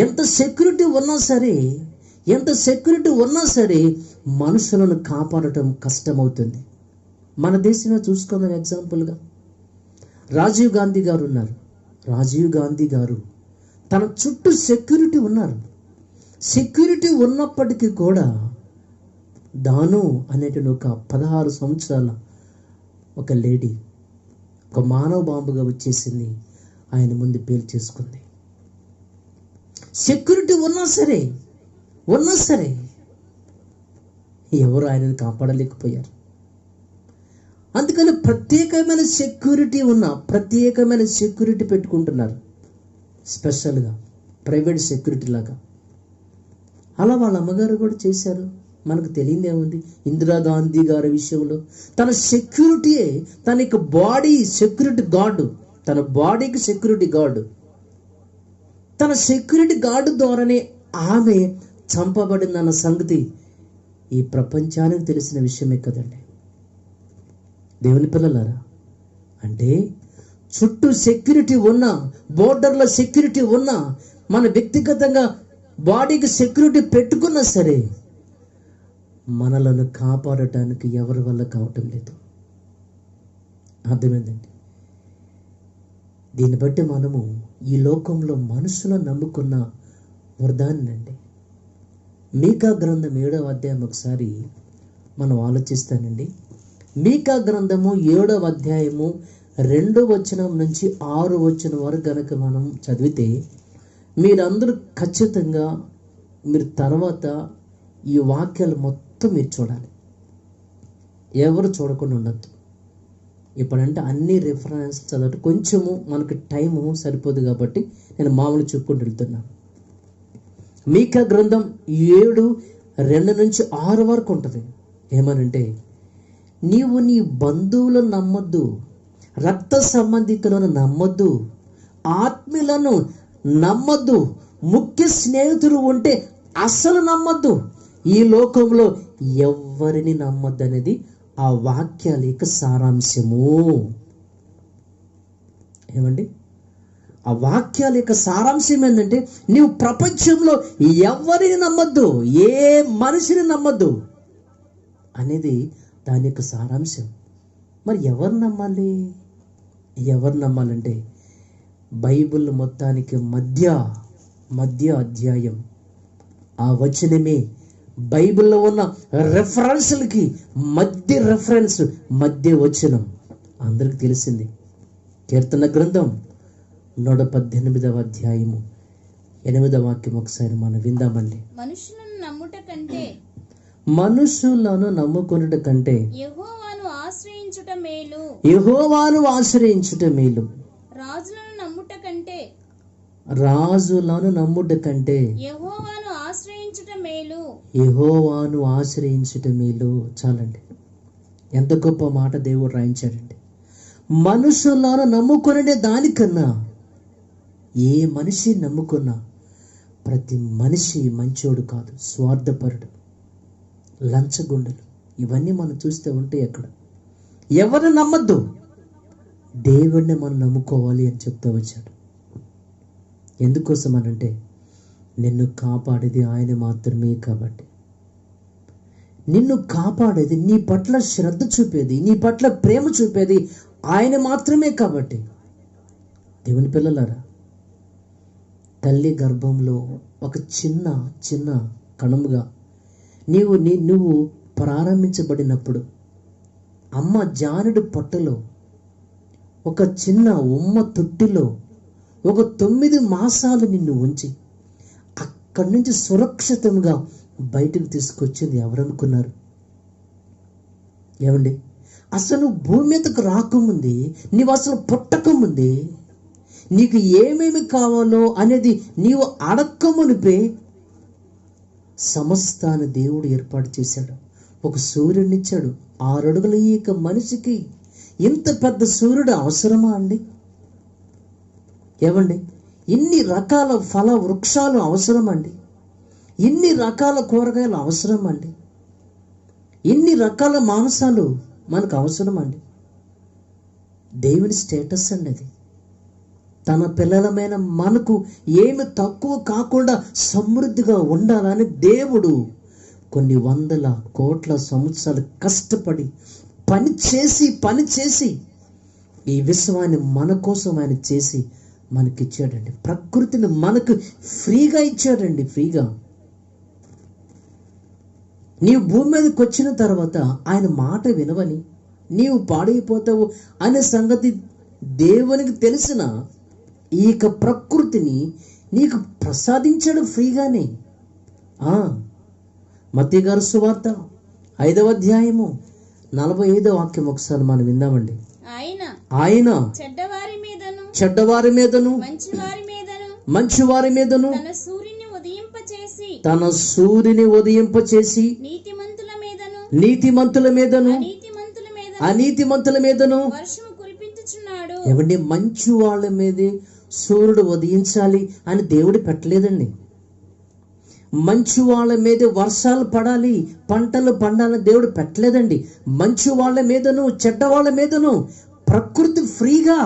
ఎంత సెక్యూరిటీ ఉన్నా సరే మనుషులను కాపాడటం కష్టమవుతుంది. మన దేశంలో చూసుకుందాం. ఎగ్జాంపుల్గా రాజీవ్ గాంధీ గారు ఉన్నారు. రాజీవ్ గాంధీ గారు తన చుట్టూ సెక్యూరిటీ ఉన్నారు. సెక్యూరిటీ ఉన్నప్పటికీ కూడా దాను అనేటువంటి ఒక 16 సంవత్సరాల ఒక లేడీ ఒక మానవ బాంబుగా వచ్చేసింది, ఆయన ముందు పేల్చేసుకుంది. సెక్యూరిటీ ఉన్నా సరే ఎవరు ఆయనను కాపాడలేకపోయారు. అందుకని ప్రత్యేకమైన సెక్యూరిటీ పెట్టుకుంటున్నారు, స్పెషల్గా ప్రైవేట్ సెక్యూరిటీ లాగా. అలా వాళ్ళ అమ్మగారు కూడా చేశారు. మనకు తెలియదేముంది. ఇందిరాగాంధీ గారి విషయంలో తన సెక్యూరిటీయే, తన యొక్క బాడీ సెక్యూరిటీ గార్డు, తన బాడీకి సెక్యూరిటీ గార్డు, తన సెక్యూరిటీ గార్డు ద్వారానే ఆమె చంపబడిందన్న సంగతి ఈ ప్రపంచానికి తెలిసిన విషయమే కదండి. దేవుని పిల్లలారా, అంటే చుట్టూ సెక్యూరిటీ ఉన్నా, బోర్డర్లో సెక్యూరిటీ ఉన్నా, మన వ్యక్తిగతంగా బాడీకి సెక్యూరిటీ పెట్టుకున్నా సరే మనలను కాపాడటానికి ఎవరి వల్ల కావటం లేదు. అర్థమైందండి? దీన్ని బట్టి మనము ఈ లోకంలో మనుషులను నమ్ముకున్న వృధానండి. మీకా గ్రంథం 7వ అధ్యాయం ఒకసారి మనం ఆలోచిస్తానండి. మీకా గ్రంథము 7వ అధ్యాయము 2వ వచనం నుంచి 6వ వచనం వరకు గనక మనం చదివితే మీరందరూ ఖచ్చితంగా మీరు తర్వాత ఈ వాక్యాలు మొత్తం మీరు చూడాలి. ఎవరు చూడకుండా ఉండద్దు. ఇప్పుడంటే అన్ని రిఫరెన్స్ చదవటం కొంచెము మనకి టైము సరిపోదు కాబట్టి నేను మామూలు చెప్పుకుంటూ వెళ్తున్నాను. మీకా గ్రంథం 7:2 నుంచి 6 వరకు ఉంటుంది. ఏమనంటే, నీవు నీ బంధువులను నమ్మొద్దు, రక్త సంబంధికులను నమ్మొద్దు, ఆత్మీయులను నమ్మొద్దు, ముఖ్య స్నేహితులు ఉంటే అస్సలు నమ్మొద్దు, ఈ లోకంలో ఎవరిని నమ్మొద్దు అనేది ఆ వాక్యాల యొక్క సారాంశము. ఏమండి? ఆ వాక్యాల యొక్క సారాంశం ఏంటంటే, నీవు ప్రపంచంలో ఎవరిని నమ్మొద్దు, ఏ మనిషిని నమ్మొద్దు అనేది దాని యొక్క సారాంశం. మరి ఎవరు నమ్మాలి? ఎవరు నమ్మాలంటే బైబిల్ మొత్తానికి మధ్య అధ్యాయం ఆ వచనమే బైబిల్లో ఉన్న రెఫరెన్స్లకి మధ్య వచనం అందరికి తెలిసింది. కీర్తన గ్రంథం 118వ అధ్యాయము 8వ వాక్యం ఒకసారి మనం విందామండి. మనుషులను నమ్ముకొనుట కంటే యెహోవాను ఆశ్రయించుట మేలు. రాజులను నమ్ముట కంటే యెహోవాను ఆశ్రయించుట మేలు. చాలండి, ఎంత గొప్ప మాట దేవుడు రాయించాడండి. మనుషులను నమ్ముకునే దానికన్నా ఏ మనిషి నమ్ముకున్నా ప్రతి మనిషి మంచోడు కాదు, స్వార్థపరుడు, లంచగొండలు, ఇవన్నీ మనం చూస్తే ఉంటే ఎక్కడ. ఎవరిని నమ్మద్దు, దేవుడిని మనం నమ్ముకోవాలి అని చెప్తూ వచ్చాడు. ఎందుకోసం అనంటే, నిన్ను కాపాడేది ఆయన మాత్రమే కాబట్టి. నిన్ను కాపాడేది, నీ పట్ల శ్రద్ధ చూపేది, నీ పట్ల ప్రేమ చూపేది ఆయన మాత్రమే కాబట్టి. దేవుని పిల్లలారా, తల్లి గర్భంలో ఒక చిన్న కణముగా నువ్వు ప్రారంభించబడినప్పుడు అమ్మ జానుడి పొట్టలో ఒక చిన్న ఉమ్మ తొట్టిలో ఒక 9 మాసాలు నిన్ను ఉంచి అక్కడి నుంచి సురక్షితంగా బయటకు తీసుకొచ్చింది ఎవరనుకున్నారు? ఏమండి? అసలు భూమి మీదకు రాకముందే, నీవు అసలు పుట్టకముందే నీకు ఏమేమి కావాలో అనేది నీవు అడక్కమునిపే సమస్తాన్ని దేవుడు ఏర్పాటు చేశాడు. ఒక సూర్యుడినిచ్చాడు. 6 అడుగుల ఈ మనిషికి ఇంత పెద్ద సూర్యుడు అవసరమా అండి? ఏమండి? ఇన్ని రకాల ఫల వృక్షాలు అవసరం అండి? ఇన్ని రకాల కూరగాయలు అవసరం అండి? ఇన్ని రకాల మాంసాలు మనకు అవసరం అండి? దేవుని స్టేటస్ అండి అది. తన పిల్లలమైన మనకు ఏమి తక్కువ కాకుండా సమృద్ధిగా ఉండాలని దేవుడు కొన్ని 100 కోట్ల సంవత్సరాలు కష్టపడి పని చేసి ఈ విశ్వాన్ని మన కోసం ఆయన చేసి మనకిచ్చాడండి. ప్రకృతిని మనకు ఫ్రీగా ఇచ్చాడండి, ఫ్రీగా. నీవు భూమి మీదకి వచ్చిన తర్వాత ఆయన మాట వినవని నీవు పాడైపోతావు అనే సంగతి దేవునికి తెలిసిన ఈ ప్రకృతిని నీకు ప్రసాదించాడు ఫ్రీగానే. మత్తయి గారి సువార్త 5వ అధ్యాయము 45వ వాక్యం ఒకసారి మనం విందామండి. ఆయన చెడ్డవారి మీదను మంచివారి మీదను తన సూర్యుని ఉదయింపచేసి నీతిమంతుల మీదను అనీతిమంతుల మీదను ఏమండి? మంచి వాళ్ళ మీదే సూర్యుడు ఉదయించాలి అని దేవుడు పెట్టలేదండి. మంచి వాళ్ళ మీద వర్షాలు పడాలి, పంటలు పండాలని దేవుడు పెట్టలేదండి. మంచి వాళ్ళ మీదను చెడ్డ వాళ్ళ మీదను ప్రకృతి ఫ్రీగా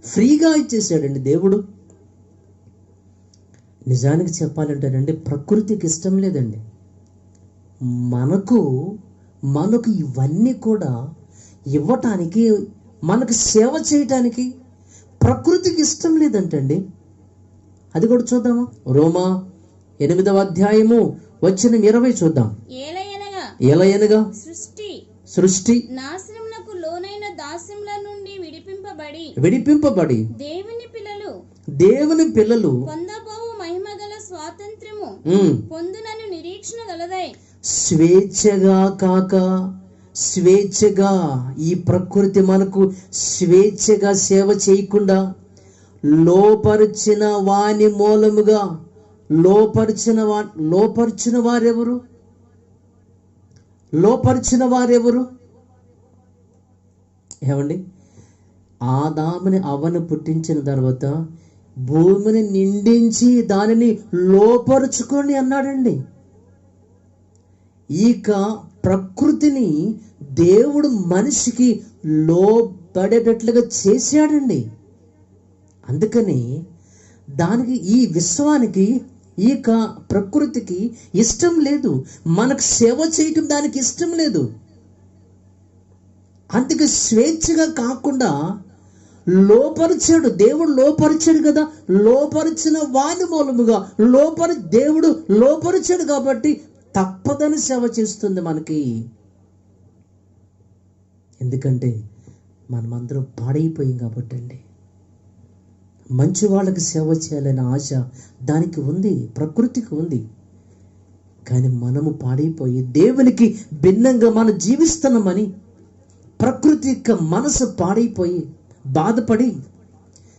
ఫ్రీగా ఇచ్చేసాడండి దేవుడు. నిజానికి చెప్పాలంటేనండి ప్రకృతికి ఇష్టం లేదండి మనకు ఇవన్నీ కూడా ఇవ్వటానికి, మనకు సేవ చేయటానికి ప్రకృతికి ఇష్టం లేదంటండి. అది కూడా చూద్దామా? రోమా 8వ అధ్యాయము వచనం 20 చూద్దాం. ఎలయనగా సృష్టి నాశనమునకు లోనైన దాస్యముల నుండి విడిపింపబడి దేవుని పిల్లలు పొందబోవు మహిమగల స్వాతంత్ర్యము పొందునను నిరీక్షణ గలదై స్వేచ్ఛగా కాక స్వేచ్ఛగా, ఈ ప్రకృతి మనకు స్వేచ్ఛగా సేవ చేయకుండా లోపరిచిన వాని మూలముగా లోపరిచిన వారెవరు? ఏమండి? ఆదాముని అవ్వను పుట్టించిన తర్వాత భూమిని నిండించి దానిని లోపరుచుకోండి అన్నాడండి. ఇక ప్రకృతిని దేవుడు మనిషికి లోబడేటట్లుగా చేశాడండి. అందుకని దానికి, ఈ విశ్వానికి, ఈ ప్రకృతికి ఇష్టం లేదు, మనకు సేవ చేయటం దానికి ఇష్టం లేదు. అందుకే స్వేచ్ఛగా కాకుండా లోపరిచాడు దేవుడు. లోపరిచాడు కదా, లోపరిచిన వాని మూలముగా దేవుడు లోపరిచాడు కాబట్టి తప్పదని సేవ చేస్తుంది మనకి. ఎందుకంటే మనమందరం పాడైపోయాం కాబట్టి అండి. మంచి వాళ్ళకి సేవ చేయాలనే ఆశ దానికి ఉంది, ప్రకృతికి ఉంది. కానీ మనము పాడైపోయి దేవునికి భిన్నంగా మనం జీవిస్తున్నామని ప్రకృతి యొక్క మనసు పాడైపోయి బాధపడి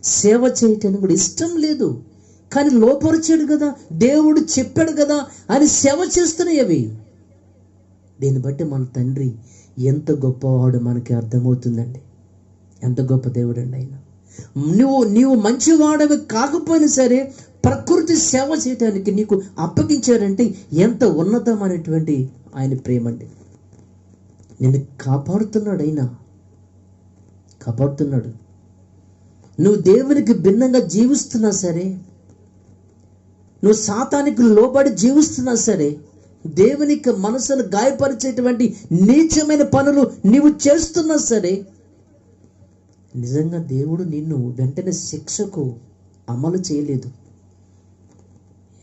సేవ చేయటానికి కూడా ఇష్టం లేదు. కానీ లోపరిచాడు కదా, దేవుడు చెప్పాడు కదా అని సేవ చేస్తున్నాయి అవి. దీన్ని బట్టి మన తండ్రి ఎంత గొప్పవాడు మనకి అర్థమవుతుందండి. ఎంత గొప్ప దేవుడు అండి ఆయన. నీవు మంచివాడవి కాకపోయినా సరే ప్రకృతి సేవ చేయడానికి నీకు అప్పగించాడంటే ఎంత ఉన్నతమైనటువంటి ఆయన ప్రేమ అండి. నిన్ను కాపాడుతున్నాడు, అయినా కాపాడుతున్నాడు. నువ్వు దేవునికి భిన్నంగా జీవిస్తున్నా సరే, నువ్వు సాతానికి లోబడి జీవిస్తున్నా సరే, దేవునికి మనసును గాయపరిచేటువంటి నీచమైన పనులు నీవు చేస్తున్నా సరే, నిజంగా దేవుడు నిన్ను వెంటనే శిక్షకు అమలు చేయలేదు.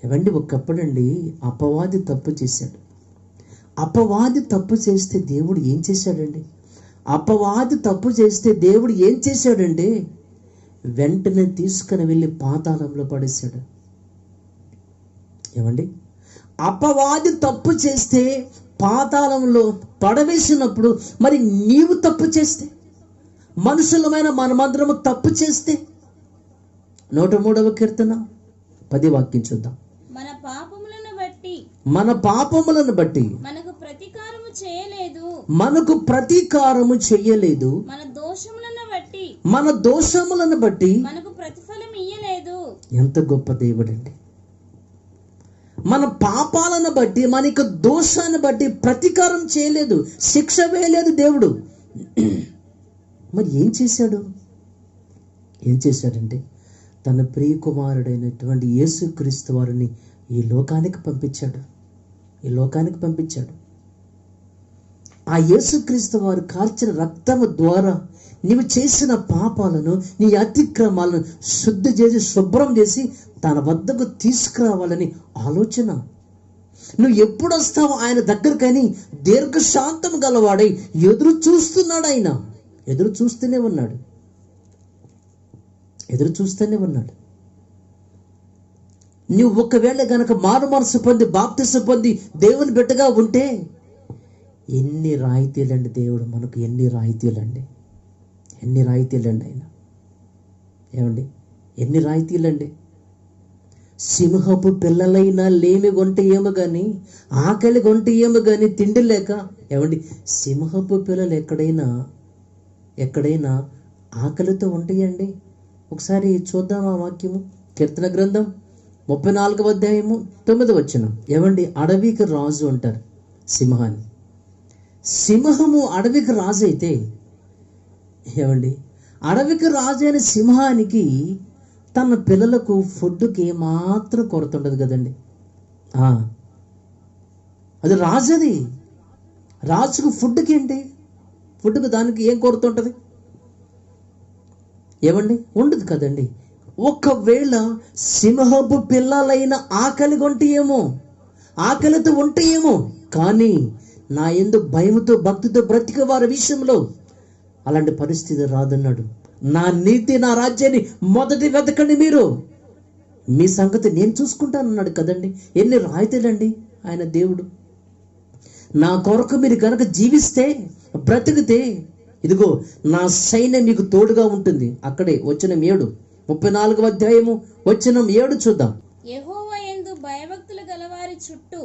ఏవండి, ఒకప్పుడండి అపవాది తప్పు చేశాడు. అపవాది తప్పు చేస్తే దేవుడు ఏం చేశాడండి? అపవాది తప్పు చేస్తే దేవుడు ఏం చేశాడంటే వెంటనే తీసుకుని వెళ్ళి పాతాళంలో పడేశాడు. ఏమండి, అపవాది తప్పు చేస్తే పాతాళంలో పడవేసినప్పుడు, మరి నీవు తప్పు చేస్తే, మనుషులమైన మనమందరము తప్పు చేస్తే, 103వ కీర్తన 10వ వాక్యం చూద్దాం. మన పాపములను బట్టి మనకు ప్రతీకారము చేయలేదు, మన దోషములను బట్టి మనకు ప్రతిఫలం ఇయ్యలేదు. ఎంత గొప్ప దేవుడండి. మన పాపాలను బట్టి, మన యొక్క దోషాన్ని బట్టి ప్రతీకారం చేయలేదు, శిక్ష వేయలేదు దేవుడు. మరి ఏం చేశాడంటే తన ప్రియ కుమారుడైనటువంటి యేసుక్రీస్తు వారిని ఈ లోకానికి పంపించాడు. ఆ యేసుక్రీస్తు వారు కార్చిన రక్తము ద్వారా నీవు చేసిన పాపాలను, నీ అతిక్రమాలను శుభ్రం చేసి తన వద్దకు తీసుకురావాలని ఆలోచన. నువ్వు ఎప్పుడు వస్తావు ఆయన దగ్గరకని దీర్ఘశాంతం గలవాడై ఎదురు చూస్తున్నాడు. ఆయన ఎదురు చూస్తూనే ఉన్నాడు. నువ్వు ఒకవేళ గనక మారు మనసు పొంది బాప్తిసం పొంది దేవుని బిడ్డగా ఉంటే ఎన్ని రాయితీలండి దేవుడు మనకు, ఎన్ని రాయితీలండి ఆయన. ఏమండి, ఎన్ని రాయితీలండి. సింహపు పిల్లలైనా లేమి కొంటే ఏమో కానీ, ఆకలి కొంటే ఏమో కానీ తిండి లేక. ఏమండి, సింహపు పిల్లలు ఎక్కడైనా ఆకలితో ఉంటాయండి? ఒకసారి చూద్దాం ఆ వాక్యము. కీర్తన గ్రంథం 34వ అధ్యాయము 9వ వచనం. ఏమండి, అడవికి రాజు అంటారు సింహాన్ని. సింహము అడవికి రాజు అయితే, ఏమండి, అడవికి రాజైన సింహానికి తన పిల్లలకు ఫుడ్కి ఏమాత్రం కొరత ఉండదు కదండి. అది రాజుది. రాజుకు ఫుడ్కి ఏంటి? ఫుడ్కి దానికి ఏం కొరత ఉంటుంది? ఏమండి, ఉండదు కదండి. ఒకవేళ సింహపు పిల్లలైన ఆకలిగా ఉంటాయేమో, ఆకలితో ఉంటాయేమో, కానీ నా యందు భయముతో భక్తితో బ్రతికే వారి విషయంలో అలాంటి పరిస్థితి రాదన్నాడు. నా నీతి నా రాజ్యాన్ని మొదటి వెతకండి, మీరు మీ సంగతి నేను చూసుకుంటానన్నాడు కదండి. ఎన్ని రాయితీలండి ఆయన దేవుడు. నా కొరకు మీరు కనుక జీవిస్తే, బ్రతికితే, ఇదిగో నా సైన్యం మీకు తోడుగా ఉంటుంది. అక్కడే వచనం 7, 34వ అధ్యాయము వచనం 7 చూద్దాం. యెహోవా యందు భయభక్తులు గలవారి చుట్టూ,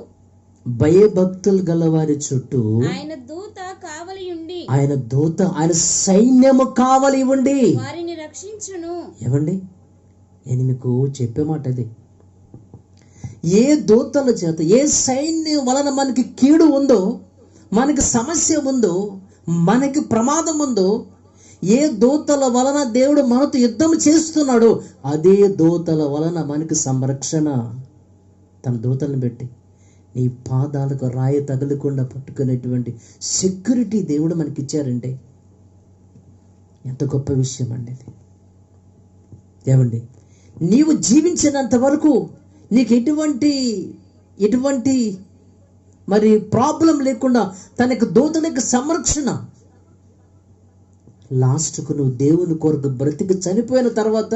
భయభక్తులు గలవారి చుట్టూ ఆయన దూత కావలి ఉండి, ఆయన దూత, ఆయన సైన్యము కావలి ఉండి వారిని రక్షించును. ఏమండి, నేను మీకు చెప్పే మాట అది. ఏ దూతల చేత, ఏ సైన్యం వలన మనకి కీడు ఉందో, మనకి సమస్య ఉందో, మనకి ప్రమాదం ఉందో, ఏ దూతల వలన దేవుడు మనతో యుద్ధం చేస్తున్నాడో అదే దూతల వలన మనకి సంరక్షణ. తన దూతలను పెట్టి నీ పాదాలకు రాయి తగలకుండా పట్టుకునేటువంటి సెక్యూరిటీ దేవుడు మనకి ఇచ్చారంటే ఎంత గొప్ప విషయం అండి ఇది. ఏమండి, నీవు జీవించినంత వరకు నీకు ఎటువంటి మరి ప్రాబ్లం లేకుండా తనకు దూతనికి సంరక్షణ. లాస్ట్కు నువ్వు దేవుని కొరకు బ్రతికి చనిపోయిన తర్వాత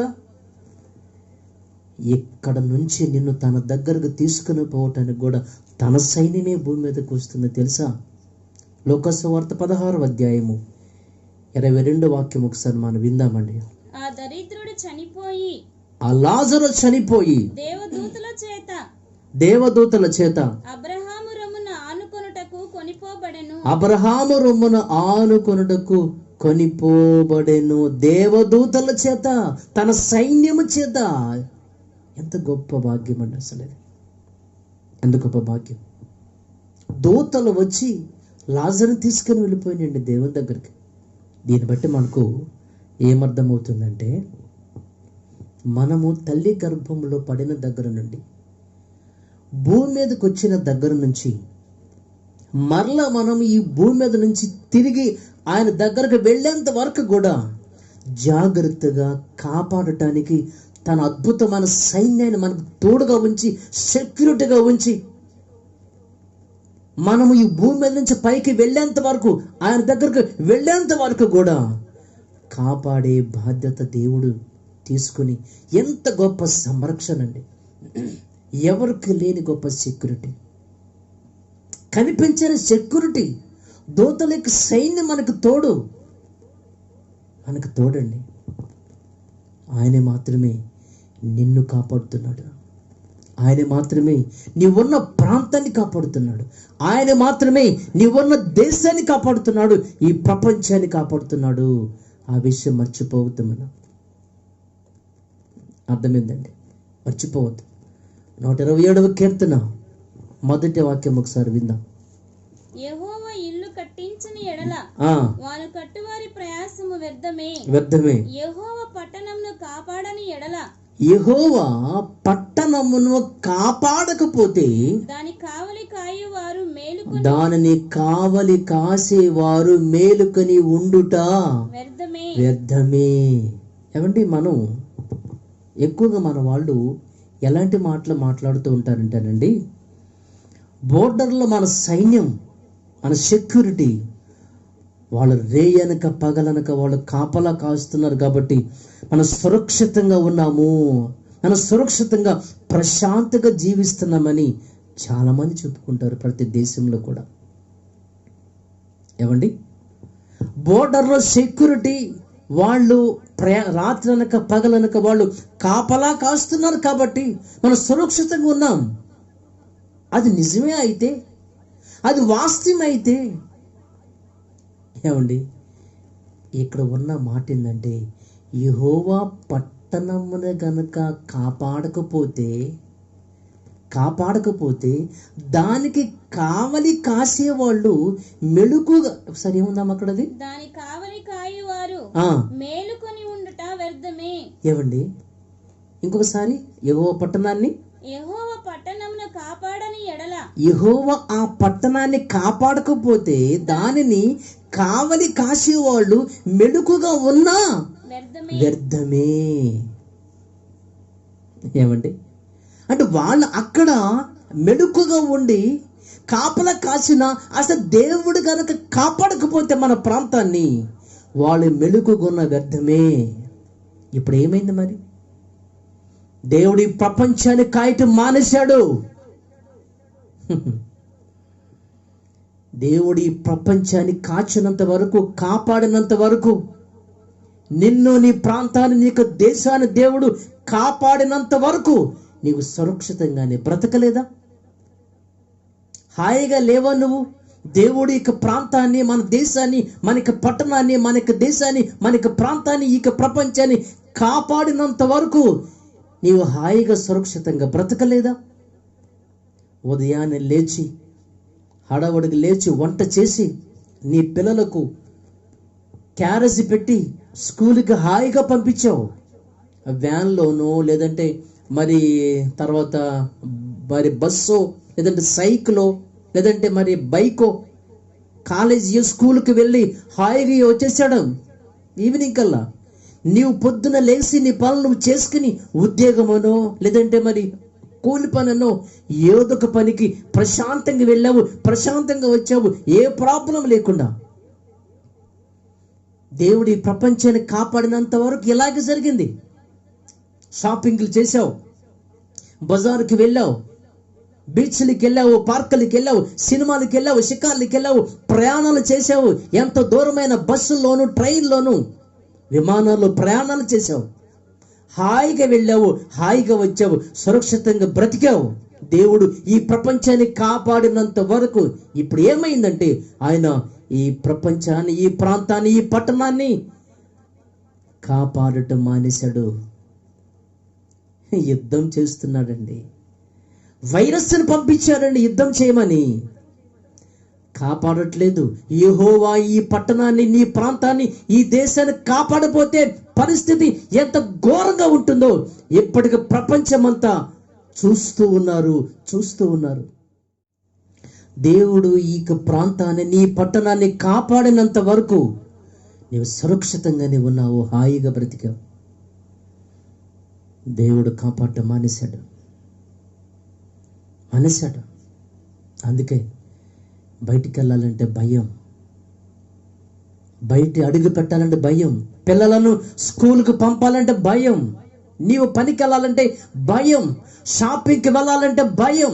ఇక్కడ నుంచి నిన్ను తన దగ్గరకు తీసుకుని పోవటానికి కూడా తన సైన్యమే భూమి మీదకి వస్తుంది తెలుసా. లోకసువార్త 16వ అధ్యాయము 22వ వాక్యం ఒకసారి మనం విందామండి. ఆ దరిద్రుడు చనిపోయి, ఆ లాజరు చనిపోయి దేవదూతల చేత అబ్రహాము రొమ్మున ఆనుకొనుటకు కొనిపోబడెను. దేవదూతల చేత, తన సైన్యము చేత. ఎంత గొప్ప భాగ్యం అండి అసలు. ఎంత గొప్ప భాగ్యం. దూతలు వచ్చి లాజరుని తీసుకుని వెళ్ళిపోయినండి దేవుని దగ్గరికి. దీన్ని బట్టి మనకు ఏమర్థమవుతుందంటే, మనము తల్లి గర్భంలో పడిన దగ్గర నుండి భూమి మీదకి వచ్చిన దగ్గర నుంచి మరలా మనం ఈ భూమి మీద నుంచి తిరిగి ఆయన దగ్గరకు వెళ్ళేంత వరకు కూడా జాగ్రత్తగా కాపాడటానికి తన అద్భుతమైన సైన్యాన్ని మనకు తోడుగా ఉంచి, సెక్యూరిటీగా ఉంచి, మనము ఈ భూమి మీద నుంచి పైకి వెళ్ళేంత వరకు, ఆయన దగ్గరకు వెళ్ళేంత వరకు కూడా కాపాడే బాధ్యత దేవుడు తీసుకుని, ఎంత గొప్ప సంరక్షణ అండి. ఎవరికి లేని గొప్ప సెక్యూరిటీ, కనిపించని సెక్యూరిటీ. దూతలకి సైన్యం మనకు తోడండి. ఆయన మాత్రమే నిన్ను కాపాడుతున్నాడు. ఆయన మాత్రమే నీవున్న ప్రాంతాన్ని కాపాడుతున్నాడు. ఆయన మాత్రమే నీవున్న దేశాన్ని కాపాడుతున్నాడు, ఈ ప్రపంచాన్ని కాపాడుతున్నాడు. ఆ విషయం మర్చిపోవద్దు. మనం అర్థమైందండి, మర్చిపోవద్దు. 127వ కీర్తన 1వ వాక్యం ఒకసారి విందాం. యెహోవా ఇల్లు కట్టించిన ఎడల వారు కట్టువారి ప్రయాసము వ్యర్థమే. యెహోవా పట్టణమును కాపాడని ఎడల, యెహోవా పట్టణమును కాపాడకపోతే దాని కావలి కాయువారు దానిని కావలి కాసేవారు మేలుకొని ఉండుట వ్యర్థమే. ఏమంటే మనం ఎక్కువగా మన వాళ్ళు ఎలాంటి మాటలు మాట్లాడుతూ ఉంటారంటేనండి, బోర్డర్లో మన సైన్యం, మన సెక్యూరిటీ, వాళ్ళు రేయనక పగలనక వాళ్ళు కాపలా కాస్తున్నారు కాబట్టి మనం సురక్షితంగా ఉన్నాము, మనం సురక్షితంగా ప్రశాంతంగా జీవిస్తున్నామని చాలామంది చెప్పుకుంటారు ప్రతి దేశంలో కూడా. ఏమండి, బోర్డర్లో సెక్యూరిటీ, వాళ్ళు రాత్రి అనక పగలనక వాళ్ళు కాపలా కాస్తున్నారు కాబట్టి మనం సురక్షితంగా ఉన్నాం. అది నిజమే అయితే, అది వాస్తవం అయితే, ఏమండి ఇక్కడ ఉన్న మాట ఏంటంటే, యెహోవా పట్టణమును గనక కాపాడకపోతే దానికి కావలి కాసేవాళ్ళు మెలుకుగా, ఒకసారి ఏముందాం అక్కడ, అది దాని కావలి కాయువారు మేలుకొని ఉండుట వ్యర్థమే. ఏవండి, ఇంకొకసారి యెహోవా పట్టణాన్ని, యెహోవా పట్టణమును కాపాడని ఎడల, యెహోవా ఆ పట్టణాన్ని కాపాడకపోతే దానిని కావలి కాసేవాళ్ళు మెడుకుగా ఉన్నా వ్యర్థమే. వ్యర్థమే. ఏమండి, అంటే వాళ్ళు అక్కడ మెడుకుగా ఉండి కాపలా కాసిన అసలు దేవుడు కనుక కాపాడకపోతే మన ప్రాంతాన్ని, వాళ్ళు మెలుగుకున్న వ్యర్థమే. ఇప్పుడు ఏమైంది మరి? దేవుడు ఈ ప్రపంచాన్ని కాయటం మానేశాడు. దేవుడు ఈ ప్రపంచాన్ని కాచినంత వరకు, కాపాడినంత వరకు, నిన్ను, నీ ప్రాంతాన్ని, నీకు దేశాన్ని దేవుడు కాపాడినంత వరకు నీవు సురక్షితంగానే బ్రతకలేదా? హాయిగా లేవా నువ్వు? దేవుడు ఇక ప్రాంతాన్ని, మన దేశాన్ని, మనకి పట్టణాన్ని, మనకి దేశాన్ని, మనకి ప్రాంతాన్ని, ఇక ప్రపంచాన్ని కాపాడినంత వరకు నీవు హాయిగా సురక్షితంగా బ్రతకలేదా? ఉదయాన్నే లేచి, హడావుడికి లేచి వంట చేసి నీ పిల్లలకు క్యారేజ్ పెట్టి స్కూల్కి హాయిగా పంపించావు. వ్యాన్లోనో లేదంటే మరి తర్వాత మరి బస్సో లేదంటే సైకిలో లేదంటే మరి బైకో కాలేజీ స్కూల్కి వెళ్ళి హాయిగా వచ్చేసాడు. ఈవినింగ్ కల్లా నీవు పొద్దున లేచి నీ పనులు నువ్వు చేసుకుని ఉద్యోగమనో లేదంటే మరి కూలి పననో ఏదో ఒక పనికి ప్రశాంతంగా వెళ్ళావు, ప్రశాంతంగా వచ్చావు, ఏ ప్రాబ్లం లేకుండా. దేవుడి ప్రపంచాన్ని కాపాడినంత వరకు ఇలాగే జరిగింది. షాపింగ్లు చేసావు, బజారుకి వెళ్ళావు, బీచ్లకి వెళ్ళావు, పార్కులకి వెళ్ళావు, సినిమాలకి వెళ్ళావు, షికార్లకి వెళ్ళావు, ప్రయాణాలు చేసావు. ఎంత దూరమైన బస్సుల్లోను, ట్రైన్లోను, విమానాల్లో ప్రయాణాలు చేసావు. హాయిగా వెళ్ళావు, హాయిగా వచ్చావు, సురక్షితంగా బ్రతికావు. దేవుడు ఈ ప్రపంచాన్ని కాపాడినంత వరకు ఇప్పుడు ఏమైందంటే ఆయన ఈ ప్రపంచాన్ని, ఈ ప్రాంతాన్ని, ఈ పట్టణాన్ని కాపాడటం మానేశాడు. యుద్ధం చేస్తున్నాడండి. వైరస్ని పంపించాడండి యుద్ధం చేయమని. కాపాడట్లేదు. యెహోవా ఈ పట్టణాన్ని, నీ ప్రాంతాన్ని, ఈ దేశాన్ని కాపాడపోతే పరిస్థితి ఎంత ఘోరంగా ఉంటుందో ఇప్పటికి ప్రపంచమంతా చూస్తూ ఉన్నారు. దేవుడు ఈ ప్రాంతాన్ని, నీ పట్టణాన్ని కాపాడినంత వరకు నీవు సురక్షితంగానే ఉన్నావు, హాయిగా బ్రతికావు. దేవుడు కాపాడటం మానేశాడు. అందుకే బయటికి వెళ్ళాలంటే భయం, బయట అడుగు పెట్టాలంటే భయం, పిల్లలను స్కూల్కి పంపాలంటే భయం, నీవు పనికి వెళ్ళాలంటే భయం, షాపింగ్కి వెళ్ళాలంటే భయం,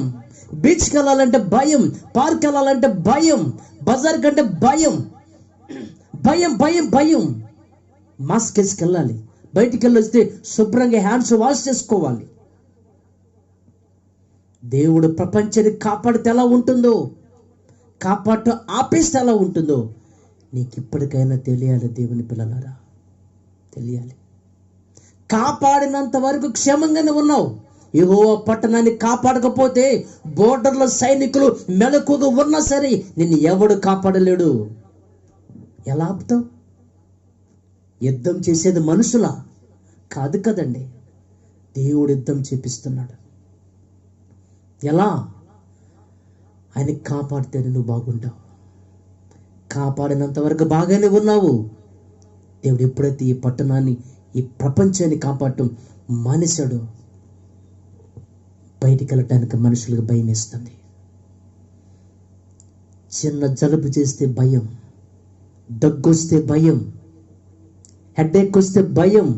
బీచ్కి వెళ్ళాలంటే భయం, పార్క్ వెళ్ళాలంటే భయం, బజార్ కంటే భయం. మాస్క్ వేసుకు వెళ్ళాలి, బయటికి వెళ్ళి వస్తే శుభ్రంగా హ్యాండ్స్ వాష్ చేసుకోవాలి. దేవుడు ప్రపంచాన్ని కాపాడితే ఎలా ఉంటుందో, కాపాడటం ఆపేస్తే ఎలా ఉంటుందో నీకు ఇప్పటికైనా తెలియాలి. దేవుని పిల్లలారా, తెలియాలి. కాపాడినంత వరకు క్షేమంగానే ఉన్నావు. యెహోవా పట్టణాన్ని కాపాడకపోతే బోర్డర్లో సైనికులు మెలకుగా ఉన్నా సరే నిన్ను ఎవడు కాపాడలేడు. ఎలా ఆపుతావు? యుద్ధం చేసేది మనుషులా? కాదు కదండి, దేవుడు యుద్ధం చేపిస్తున్నాడు. ఎలా? ఆయన కాపాడితే నువ్వు బాగుంటావు. కాపాడినంత వరకు బాగానే ఉన్నావు. దేవుడు ఎప్పుడైతే ఈ పట్టణాన్ని, ఈ ప్రపంచాన్ని కాపాడటం మానేశాడో బయటికి వెళ్ళటానికి మనుషులకు భయం వేస్తుంది. చిన్న జలుబు చేస్తే భయం, దగ్గొస్తే భయం, హెడేక్ వస్తే భయం,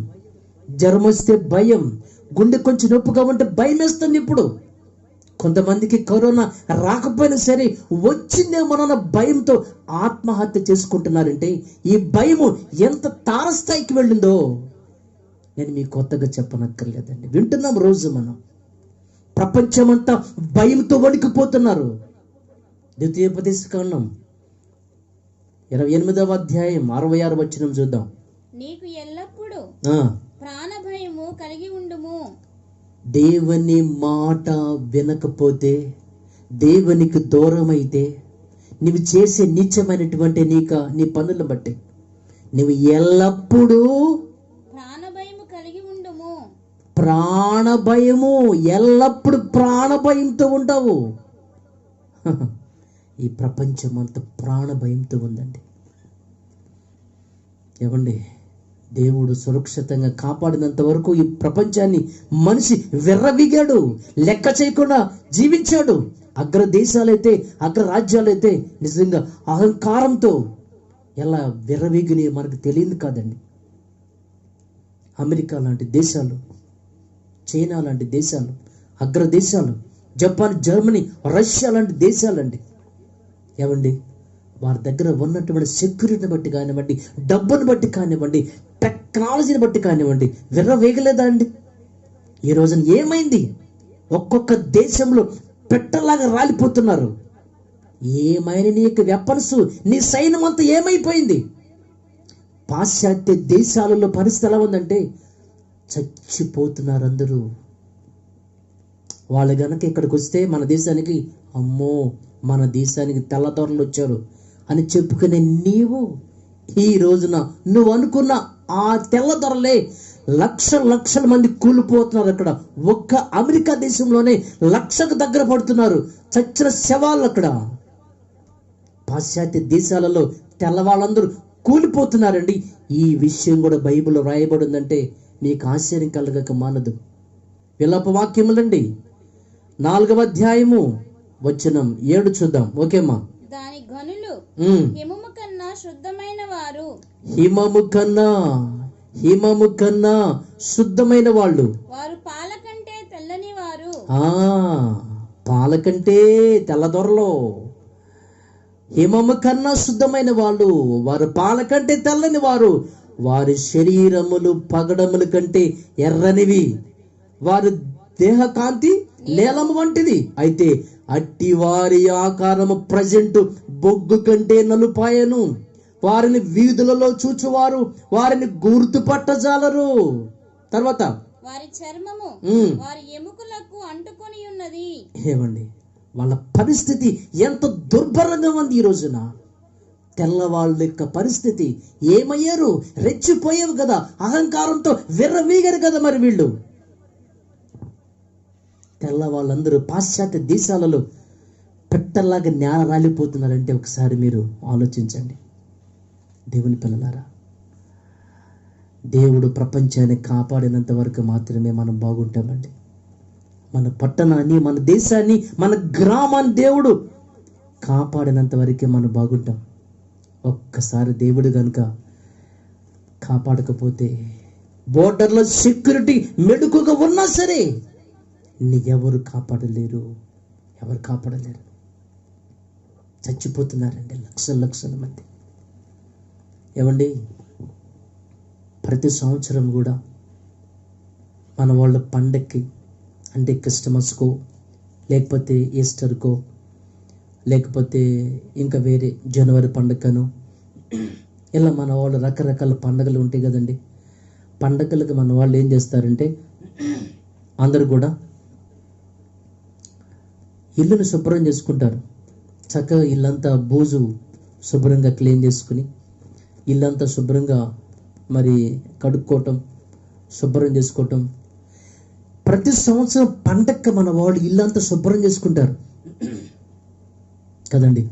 జ్వరం వస్తే భయం, గుండె కొంచెం నొప్పిగా ఉంటే భయం వేస్తుంది. ఇప్పుడు కొంతమందికి కరోనా రాకపోయినా సరే వచ్చిందేమోనన్న భయంతో ఆత్మహత్య చేసుకుంటున్నారంటే ఈ భయము ఎంత తారస్థాయికి వెళ్ళిందో నేను మీకు కొత్తగా చెప్పనక్కర్లేదండి. వింటున్నాం రోజు మనం. ప్రపంచమంతా భయంతో వణికిపోతున్నారు. ద్వితీయోపదేశకాండం 28వ అధ్యాయం 66వ వచనం చూద్దాం. నీకు ఎల్లప్పుడూ ప్రాణ భయము కలిగి ఉండుము. దేవుని మాట వినకపోతే, దేవునికి దూరం అయితే, నీవు చేసే నీచమైనటువంటి నీ పనులను బట్టి, నువ్వు ఎల్లప్పుడూ ప్రాణభయము కలిగి ఉండుము. ప్రాణభయము, ఎల్లప్పుడు ప్రాణభయంతో ఉంటావు. ఈ ప్రపంచం అంతా ప్రాణభయంతో ఉందండి. ఏమండి, దేవుడు సురక్షితంగా కాపాడినంత వరకు ఈ ప్రపంచాన్ని మనిషి విర్రవీగాడు, లెక్క చేయకుండా జీవించాడు. అగ్ర దేశాలైతే, అగ్ర రాజ్యాలైతే నిజంగా అహంకారంతో ఎలా విర్రవీగిని మనకు తెలియదు కాదండి. అమెరికా లాంటి దేశాలు, చైనా లాంటి దేశాలు, అగ్ర దేశాలు, జపాన్, జర్మనీ, రష్యా లాంటి దేశాలండి. ఏమండి, వారి దగ్గర ఉన్నటువంటి సెక్యూరిటీని బట్టి కానివ్వండి, డబ్బును బట్టి కానివ్వండి, టెక్నాలజీని బట్టి కానివ్వండి, విర్రవేగలేదా అండి? ఈ రోజున ఏమైంది? ఒక్కొక్క దేశంలో పెట్టలాగా రాలిపోతున్నారు. ఏమైన నీ యొక్క వెపన్స్, నీ సైన్యం అంతా ఏమైపోయింది? పాశ్చాత్య దేశాలలో పరిస్థితి ఎలా ఉందంటే చచ్చిపోతున్నారు అందరూ. వాళ్ళు గనక ఇక్కడికి వస్తే మన దేశానికి, అమ్మో మన దేశానికి తెల్లదొరలు వచ్చారు అని చెప్పుకునే నీవు, ఈ రోజున నువ్వు అనుకున్న ఆ తెల్లదొరలే లక్షల మంది కూలిపోతున్నారు. అక్కడ ఒక్క అమెరికా దేశంలోనే 1,00,000కు దగ్గర పడుతున్నారు చచ్చిన శవాలు. అక్కడ పాశ్చాత్య దేశాలలో తెల్లవాళ్ళందరూ కూలిపోతున్నారండి. ఈ విషయం కూడా బైబిల్లో రాయబడి ఉందంటే మీకు ఆశ్చర్యం కలగక మానదు. విలాప వాక్యములండి 4వ అధ్యాయము వచనం 7 చూద్దాం. ఓకేమ్మా. దాని గనులు హిమము కన్నా శుద్ధమైన వారు, హిమము కన్నా శుద్ధమైన వాళ్ళు, వారు పాల కంటే తెల్లని వారు. పాల కంటే తెల్లదొరలో, హిమము కన్నా శుద్ధమైన వాళ్ళు, వారు పాల కంటే తెల్లని వారు, వారి శరీరములు పగడముల కంటే ఎర్రనివి, వారి దేహకాంతి నీలము వంటిది. అయితే అట్టి వారి ఆకారము ప్రజెంట్ బొగ్గు కంటే నలుపాయను, వారిని వీధులలో చూచువారు వారిని గుర్తుపట్టజాలరు. తర్వాత వారి చర్మము వారి ఎముకలకు అంటుకొని ఉన్నది. ఏమండి, వాళ్ళ పరిస్థితి ఎంత దుర్భరంగా ఉంది ఈ రోజున. తెల్లవాళ్ళ యొక్క పరిస్థితి ఏమయ్యారు? రెచ్చిపోయావు కదా, అహంకారంతో విర్రవీగారు కదా. మరి వీళ్ళు తెల్లవాళ్ళందరూ పాశ్చాత్య దేశాలలో పెట్టలాగా నేల రాలిపోతున్నారంటే ఒకసారి మీరు ఆలోచించండి. దేవుని పిల్లలారా, దేవుడు ప్రపంచాన్ని కాపాడినంత వరకు మాత్రమే మనం బాగుంటామండి. మన పట్టణాన్ని, మన దేశాన్ని, మన గ్రామాన్ని దేవుడు కాపాడినంత వరకే మనం బాగుంటాం. ఒక్కసారి దేవుడు కనుక కాపాడకపోతే, బోర్డర్లో సెక్యూరిటీ మెడుకుగా ఉన్నా సరే ఎవరు కాపాడలేరు. చచ్చిపోతున్నారండి లక్షల మంది. ఏమండి, ప్రతి సంవత్సరం కూడా మన వాళ్ళ పండక్కి, అంటే క్రిస్టమస్కో, లేకపోతే ఈస్టర్కో, లేకపోతే ఇంకా వేరే జనవరి పండగను, ఇలా మన వాళ్ళు రకరకాల పండగలు ఉంటాయి కదండి. పండగలకు మన వాళ్ళు ఏం చేస్తారంటే అందరూ కూడా ఇల్లును శుభ్రం చేసుకుంటారు. చక్కగా ఇల్లంతా బూజు శుభ్రంగా క్లీన్ చేసుకుని, ఇల్లంతా శుభ్రంగా మరి కడుక్కోవటం, శుభ్రం చేసుకోవటం. ప్రతి సంవత్సరం పండగ మన వాళ్ళు ఇల్లంతా శుభ్రం చేసుకుంటారు కదండి.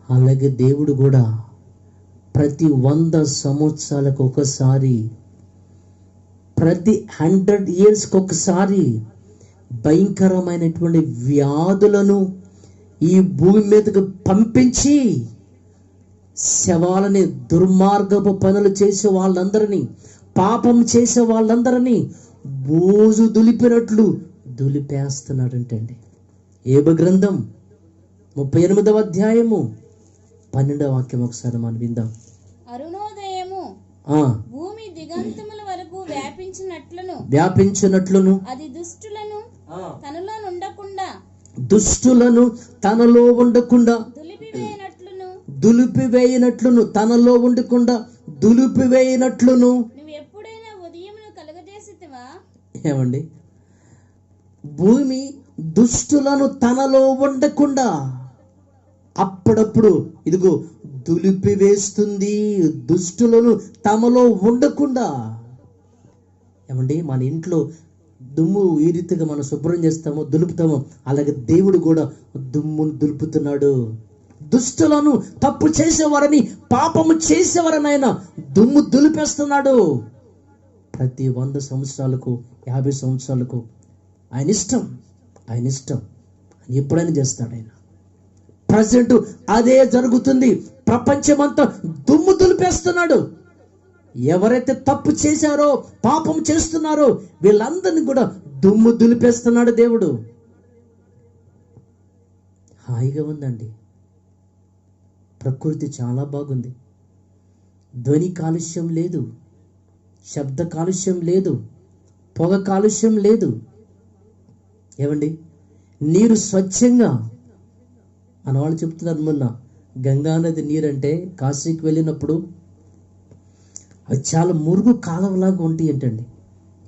అలాగే దేవుడు కూడా ప్రతి 100 సంవత్సరాలకు ఒకసారి, ప్రతి 100 yearsకి ఒకసారి భయంకరమైనటువంటి వ్యాధులను ఈ భూమి మీదకు పంపించి శవాలని, దుర్మార్గపు పనులు చేసే వాళ్ళందరినీ, పాపం చేసే వాళ్ళందరినీ బూజు దులిపినట్లు దులిపేస్తున్నాడంటండి. ఏబు గ్రంథం 38వ అధ్యాయము 12వ వాక్యం ఒకసారి మనం విందాం. అరుణోదయము భూమి దిగంతముల వరకు వ్యాపించినట్లును అది దుష్టులను తనలో ఉండకుండా దులిపివేయనట్లును తనలో ఉండకుండా దులిపివేయనట్లును. నువ్వు ఎప్పుడైనా ఉదయమును కలగజేసితివా? ఏమండి, భూమి దుష్టులను తనలో ఉండకుండా, అప్పుడప్పుడు ఇదిగో దులిపివేస్తుంది, దుష్టులను తమలో ఉండకుండా. ఏమండి, మన ఇంట్లో దుమ్ము ఈ రీతిగా మనం శుభ్రం చేస్తామో, దులుపుతామో, అలాగే దేవుడు కూడా దుమ్మును దులుపుతున్నాడు. దుష్టులను, తప్పు చేసేవారని, పాపము చేసేవారని ఆయన దుమ్ము దులిపేస్తున్నాడు. ప్రతి 100 సంవత్సరాలకు 50 సంవత్సరాలకు ఆయన ఇష్టం ఆయన ఎప్పుడైనా చేస్తాడు ఆయన. ప్రజెంట్ అదే జరుగుతుంది. ప్రపంచమంతా దుమ్ము దులిపేస్తున్నాడు. ఎవరైతే తప్పు చేశారో, పాపం చేస్తున్నారో వీళ్ళందరినీ కూడా దుమ్ము దులిపేస్తున్నాడు దేవుడు. హాయిగా ఉందండి. ప్రకృతి చాలా బాగుంది. ధ్వని కాలుష్యం లేదు, శబ్ద కాలుష్యం లేదు, పొగ కాలుష్యం లేదు. ఏమండి, నీరు స్వచ్ఛంగా, మన వాళ్ళు చెప్తున్నారు మొన్న గంగానది నీరంటే కాశీకి వెళ్ళినప్పుడు అది చాలా మురుగు కాలంలాగా ఉంటాయి అంటండి.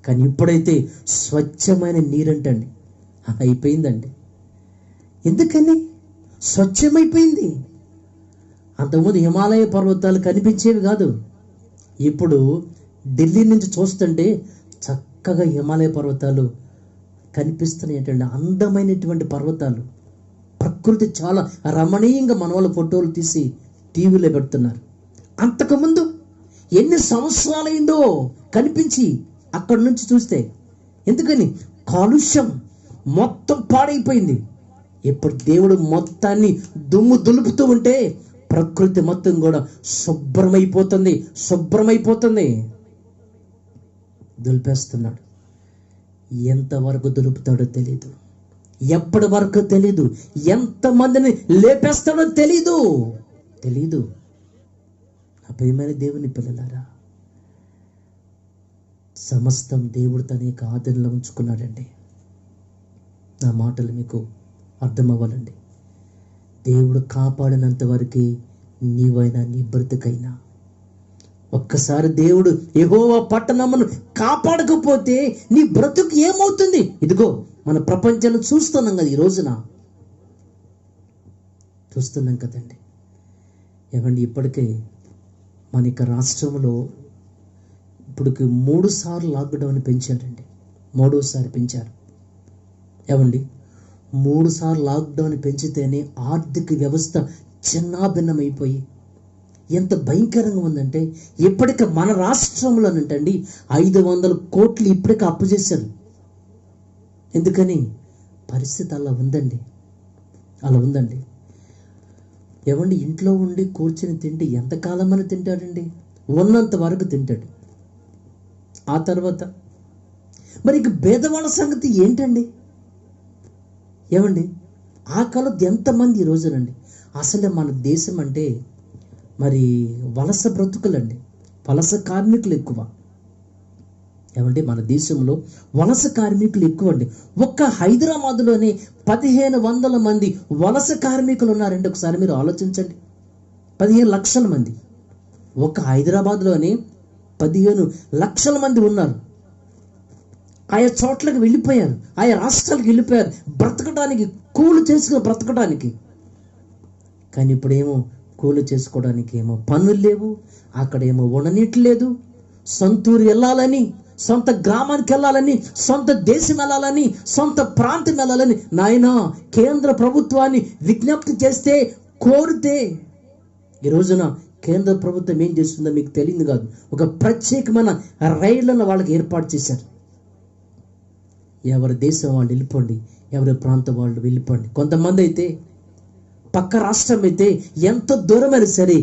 కానీ ఇప్పుడైతే స్వచ్ఛమైన నీరంటండి. అయిపోయిందండి. ఎందుకని స్వచ్ఛమైపోయింది? అంతకుముందు హిమాలయ పర్వతాలు కనిపించేవి కాదు. ఇప్పుడు ఢిల్లీ నుంచి చూస్తుంటే చక్కగా హిమాలయ పర్వతాలు కనిపిస్తున్నాయి ఏంటంటే, అందమైనటువంటి పర్వతాలు. ప్రకృతి చాలా రమణీయంగా మన వాళ్ళ ఫోటోలు తీసి టీవీలో పెడుతున్నారు. అంతకుముందు ఎన్ని సంవత్సరాలైందో కనిపించి అక్కడి నుంచి చూస్తే. ఎందుకని? కాలుష్యం మొత్తం పాడైపోయింది. ఇప్పుడు దేవుడు మొత్తాన్ని దుమ్ము దులుపుతూ ఉంటే ప్రకృతి మొత్తం కూడా శుభ్రమైపోతుంది. దులిపేస్తున్నాడు. ఎంతవరకు దులుపుతాడో తెలీదు, ఎప్పటి వరకు తెలీదు, ఎంతమందిని లేపేస్తాడో తెలీదు. నా ప్రియమైన దేవుని పిల్లలారా, సమస్తం దేవుడు తన యొక్క ఆధీనంలో ఉంచుకున్నాడండి. నా మాటలు మీకు అర్థమవ్వాలండి. దేవుడు కాపాడినంత వరకు నీవైనా, నీ బ్రతుకైనా. ఒక్కసారి దేవుడు యెహోవా పట్టణమును కాపాడకపోతే నీ బ్రతుకు ఏమవుతుంది? ఇదిగో మన ప్రపంచాన్ని చూస్తున్నాం కదా, ఈ రోజున చూస్తున్నాం కదండి. ఏమండి, ఇప్పటికే మన యొక్క రాష్ట్రంలో ఇప్పటికి 3 సార్లు లాక్డౌన్ పెంచారండి. 3వసారి పెంచారు. ఏమండి, 3 సార్లు లాక్డౌన్ పెంచితేనే ఆర్థిక వ్యవస్థ చిన్నాభిన్నమైపోయి ఎంత భయంకరంగా ఉందంటే, ఇప్పటికే మన రాష్ట్రంలోనంటండి 500 కోట్లు ఇప్పటికే అప్పు చేశారు. ఎందుకని? పరిస్థితి అలా ఉందండి. ఏమండి, ఇంట్లో ఉండి కూర్చొని తింటే ఎంతకాలం అని తింటాడండి? ఉన్నంత వరకు తింటాడు. ఆ తర్వాత మరి ఇక పేదవాళ్ళ సంగతి ఏంటండి? ఏమండి, ఆకలి ఎంతమంది ఈ రోజునండి. అసలే మన దేశం అంటే మరి వలస బ్రతుకులండి, వలస కార్మికులు ఎక్కువ. ఏమంటే మన దేశంలో వలస కార్మికులు ఎక్కువ అండి. ఒక్క హైదరాబాద్లోనే 1500 మంది వలస కార్మికులు ఉన్నారండి. ఒకసారి మీరు ఆలోచించండి. 15 లక్షల మంది ఒక్క హైదరాబాద్లోనే 15 లక్షల మంది ఉన్నారు. ఆయా చోట్లకు వెళ్ళిపోయారు, ఆయా రాష్ట్రాలకు వెళ్ళిపోయారు బ్రతకడానికి, కూలి చేసుకుని బ్రతకడానికి. కానీ ఇప్పుడేమో కూలి చేసుకోవడానికి ఏమో పనులు లేవు, అక్కడేమో ఉండనీటి లేదు. సొంత ఊరు వెళ్ళాలని, సొంత గ్రామానికి వెళ్ళాలని, సొంత దేశం వెళ్ళాలని, సొంత ప్రాంతం వెళ్ళాలని నాయనా కేంద్ర ప్రభుత్వాన్ని విజ్ఞప్తి చేస్తే, కోరితే, ఈ రోజున కేంద్ర ప్రభుత్వం ఏం చేస్తుందో మీకు తెలియదు కాదు. ఒక ప్రత్యేకమైన రైళ్లను వాళ్ళకి ఏర్పాటు చేశారు. ఎవరి దేశం వాళ్ళు వెళ్ళిపోండి, ఎవరి ప్రాంతం వాళ్ళు వెళ్ళిపోండి. కొంతమంది అయితే పక్క రాష్ట్రం అయితే ఎంత దూరమైనా సరే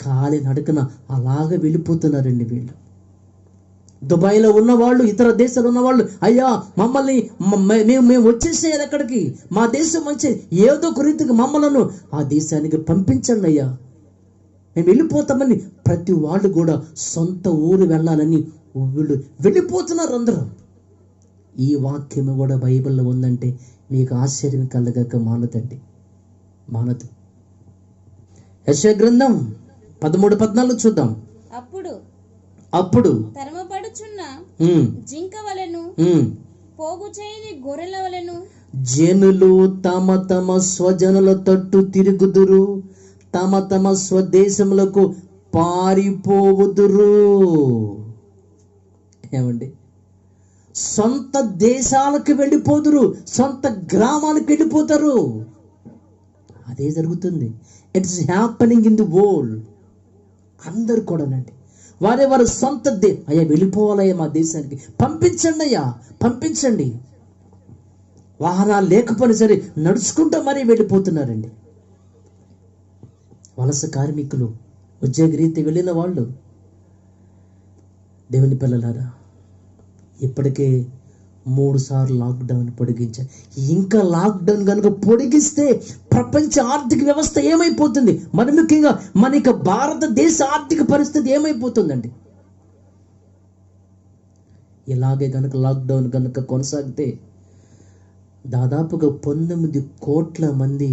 కాలి నడకన అలాగే వెళ్ళిపోతున్నారండి వీళ్ళు. దుబాయ్లో ఉన్నవాళ్ళు, ఇతర దేశాలు ఉన్నవాళ్ళు, అయ్యా మమ్మల్ని మేము వచ్చేసేయాలి ఎక్కడికి, మా దేశం మంచి ఏదో ఒక రీతికి మమ్మలను ఆ దేశానికి పంపించండి అయ్యా, మేము వెళ్ళిపోతామని ప్రతి వాళ్ళు కూడా సొంత ఊరు వెళ్ళాలని వీళ్ళు వెళ్ళిపోతున్నారు అందరూ. ఈ వాక్యం కూడా బైబిల్లో ఉందంటే మీకు ఆశ్చర్యం కలగక మానదు. యెషయా గ్రంథం 13:14 చూద్దాం. అప్పుడు తరమపడుచున్న జింక వలెను, పోగు చేయని గొర్రెల వలెను, జనులు తమ తమ స్వజనుల తట్టు తిరుగుదురు, తమ తమ స్వదేశములకు పారిపోవుదురు. ఏమండి, సొంత దేశాలకు వెళ్ళిపోదురు, సొంత గ్రామాలకు వెళ్ళిపోతారు. అదే జరుగుతుంది. It's happening in the world. అందరు కూడానండి వారి సొంత అయ్యా వెళ్ళిపోవాలయ్యా మా దేశానికి, పంపించండి అయ్యా, పంపించండి. వాహనాలు లేకపోయినా సరే నడుచుకుంటూ మరీ వెళ్ళిపోతున్నారండి. వలస కార్మికులు, ఉద్యోగరీతి వెళ్ళిన వాళ్ళు. దేవుని పిల్లలారా, ఇప్పటికే 3 సార్లు లాక్డౌన్ పొడిగించారు. ఇంకా లాక్డౌన్ కనుక పొడిగిస్తే ప్రపంచ ఆర్థిక వ్యవస్థ ఏమైపోతుంది? మరి ముఖ్యంగా మన భారతదేశ ఆర్థిక పరిస్థితి ఏమైపోతుందండి? ఇలాగే కనుక లాక్డౌన్ కనుక కొనసాగితే దాదాపుగా 19 కోట్ల మంది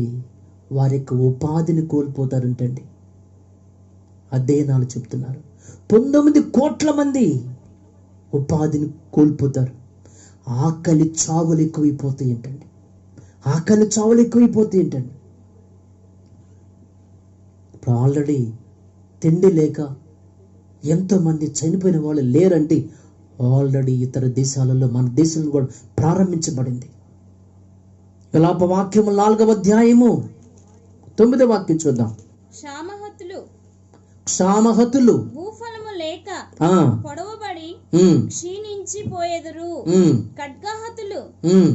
వారి యొక్క ఉపాధిని కోల్పోతారంటండి. అధ్యయనాలు చెప్తున్నారు. 19 కోట్ల మంది ఉపాధిని కోల్పోతారు. ఆకలి చావులు ఎక్కువైపోతాయి ఏంటండి, ఆకలి చావులు ఎక్కువైపోతాయి ఏంటండి. ఇప్పుడు ఆల్రెడీ తిండి లేక ఎంతోమంది చనిపోయిన వాళ్ళు లేరంటే ఆల్రెడీ ఇతర దేశాలలో, మన దేశంలో కూడా ప్రారంభించబడింది. విలాప వాక్యము 4వ అధ్యాయము 9వ వాక్యం చూద్దాం. క్షామహతులు భూఫలము లేక పొడవబడి క్షీణించి పోయెదరు. ఖడ్గహతులు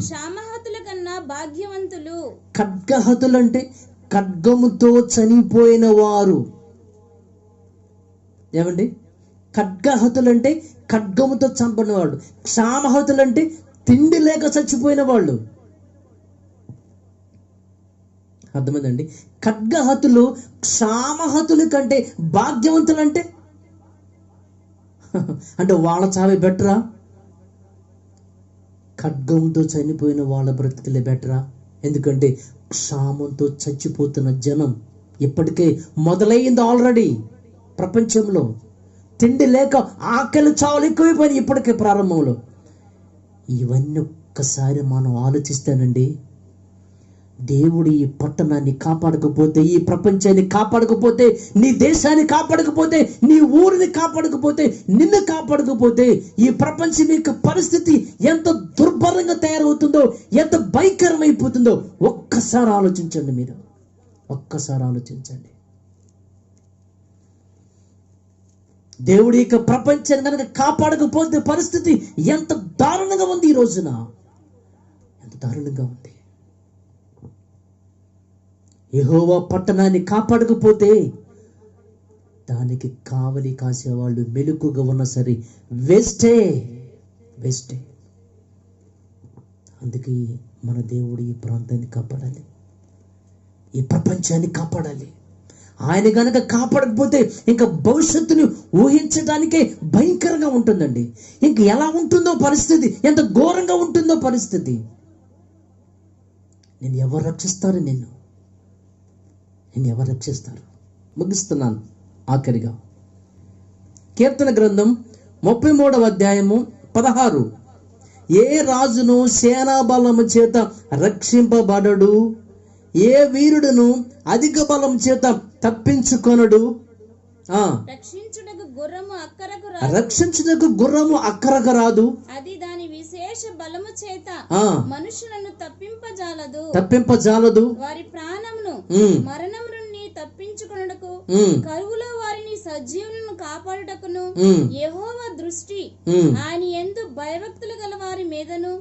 క్షామహతుల కన్నా భాగ్యవంతులు. ఖడ్గహతులు అంటే ఖడ్గముతో చనిపోయిన వారు. ఏమండి, ఖడ్గహతులు అంటే ఖడ్గముతో చంపిన వాడు. క్షామహతులు అంటే తిండి లేక చచ్చిపోయిన వాళ్ళు. అర్థమైందండి? ఖడ్గహతులు క్షామహతుల కంటే భాగ్యవంతులు అంటే వాళ్ళ చావే బెటరా? ఖడ్గంతో చనిపోయిన వాళ్ళ బ్రతికలే బెటరా? ఎందుకంటే క్షామంతో చచ్చిపోతున్న జనం ఇప్పటికే మొదలైంది. ఆల్రెడీ ప్రపంచంలో తిండి లేక ఆకలి చావులు ఎక్కువైపోయినాయి ఇప్పటికే ప్రారంభంలో. ఇవన్నీ ఒక్కసారి మనం ఆలోచిస్తానండి, దేవుడు ఈ పట్టణాన్ని కాపాడకపోతే, ఈ ప్రపంచాన్ని కాపాడకపోతే, నీ దేశాన్ని కాపాడకపోతే, నీ ఊరిని కాపాడకపోతే, నిన్ను కాపాడకపోతే ఈ ప్రపంచం యొక్క పరిస్థితి ఎంత దుర్భరంగా తయారవుతుందో, ఎంత భయంకరమైపోతుందో ఒక్కసారి ఆలోచించండి. మీరు ఒక్కసారి ఆలోచించండి. దేవుడి యొక్క ప్రపంచాన్ని కనుక కాపాడకపోతే పరిస్థితి ఎంత దారుణంగా ఉంది. ఈ రోజున ఎంత దారుణంగా ఉంది. యెహోవా పట్టణాన్ని కాపాడకపోతే దానికి కావలి కాసేవాళ్ళు మెలకుగా ఉన్నా సరే వేస్టే. అందుకే మన దేవుడు ఈ ప్రాంతాన్ని కాపాడాలి, ఈ ప్రపంచాన్ని కాపాడాలి. ఆయన గనక కాపాడకపోతే ఇంకా భవిష్యత్తుని ఊహించడానికే భయంకరంగా ఉంటుందండి. ఇంక ఎలా ఉంటుందో పరిస్థితి, ఎంత ఘోరంగా ఉంటుందో పరిస్థితి. నేను ఎవరు రక్షిస్తారు? నిన్ను ఎవరు రక్షిస్తారు? ముగిస్తున్నాను. ఆఖరిగా కీర్తన గ్రంథం 33వ అధ్యాయము 16. ఏ రాజును సేనా బలము చేత రక్షింపబడడు, ఏ వీరుడును అధిక బలం చేత తప్పించుకొనడు. రక్షించుటకు గుర్రము అక్కరకు రాదు, అది దాని విశేష బలము చేత మనుషులను తప్పింపజాలదు. వారి ప్రాణమును మరణము నుండి తప్పించుకొనుటకు, కరువులో వారిని సజీవులను కాపాడుటకును యెహోవా దృష్టి ఆయన యందు భయభక్తులు గల వారి మీదను,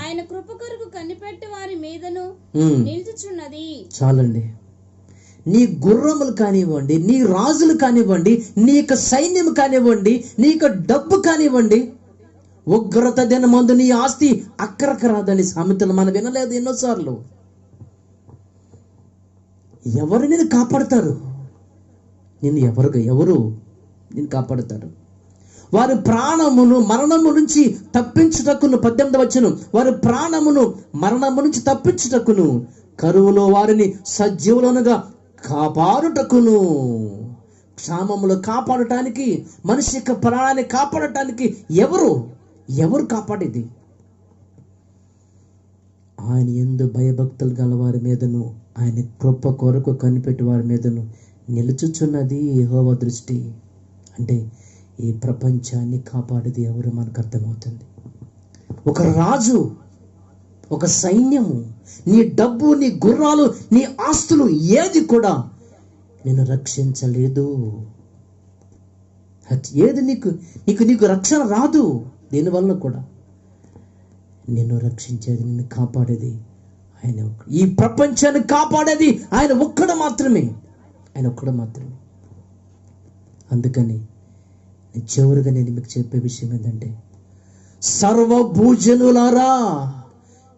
ఆయన కృప కొరకు కనిపెట్టే వారి మీదను నిలుచుచున్నది. చాలండి. నీ గుర్రములు కానివ్వండి, నీ రాజులు కానివ్వండి, నీ యొక్క సైన్యం కానివ్వండి, నీ యొక్క డబ్బు కానివ్వండి, ఉగ్రత దినమందు నీ ఆస్తి అక్కరకు రాదని సామెతలు మనం వినలేదు ఎన్నోసార్లు. ఎవరు నేను కాపాడతారు? ఎవరు నేను కాపాడతారు? వారి ప్రాణమును మరణము నుంచి తప్పించుటకును, 18వ వచనం, వారి ప్రాణమును మరణము నుంచి తప్పించుటకును, కరువులో వారిని సజీవులనుగా కాపాడుటకును. క్షామములు కాపాడటానికి, మనిషి యొక్క ప్రాణాన్ని కాపాడటానికి ఎవరు కాపాడేది? ఆయన యందు భయభక్తులు గల వారి మీదను, ఆయన కృప కొరకు కనిపెట్టి వారి మీదను నిలుచుచున్నది యెహోవా దృష్టి. అంటే ఈ ప్రపంచాన్ని కాపాడేది ఎవరు మనకు అర్థమవుతుంది. ఒక రాజు, ఒక సైన్యము, నీ డబ్బు, నీ గుర్రాలు, నీ ఆస్తులు ఏది కూడా నిన్ను రక్షించలేదు. ఏది నీకు నీకు నీకు రక్షణ రాదు. దీనివల్ల కూడా నిన్ను రక్షించేది, నిన్ను కాపాడేది ఆయన. ఈ ప్రపంచాన్ని కాపాడేది ఆయన ఒక్కడు మాత్రమే, ఆయన ఒక్కడు మాత్రమే. అందుకని చివరిగా నేను మీకు చెప్పే విషయం ఏంటంటే, సర్వభూజనులారా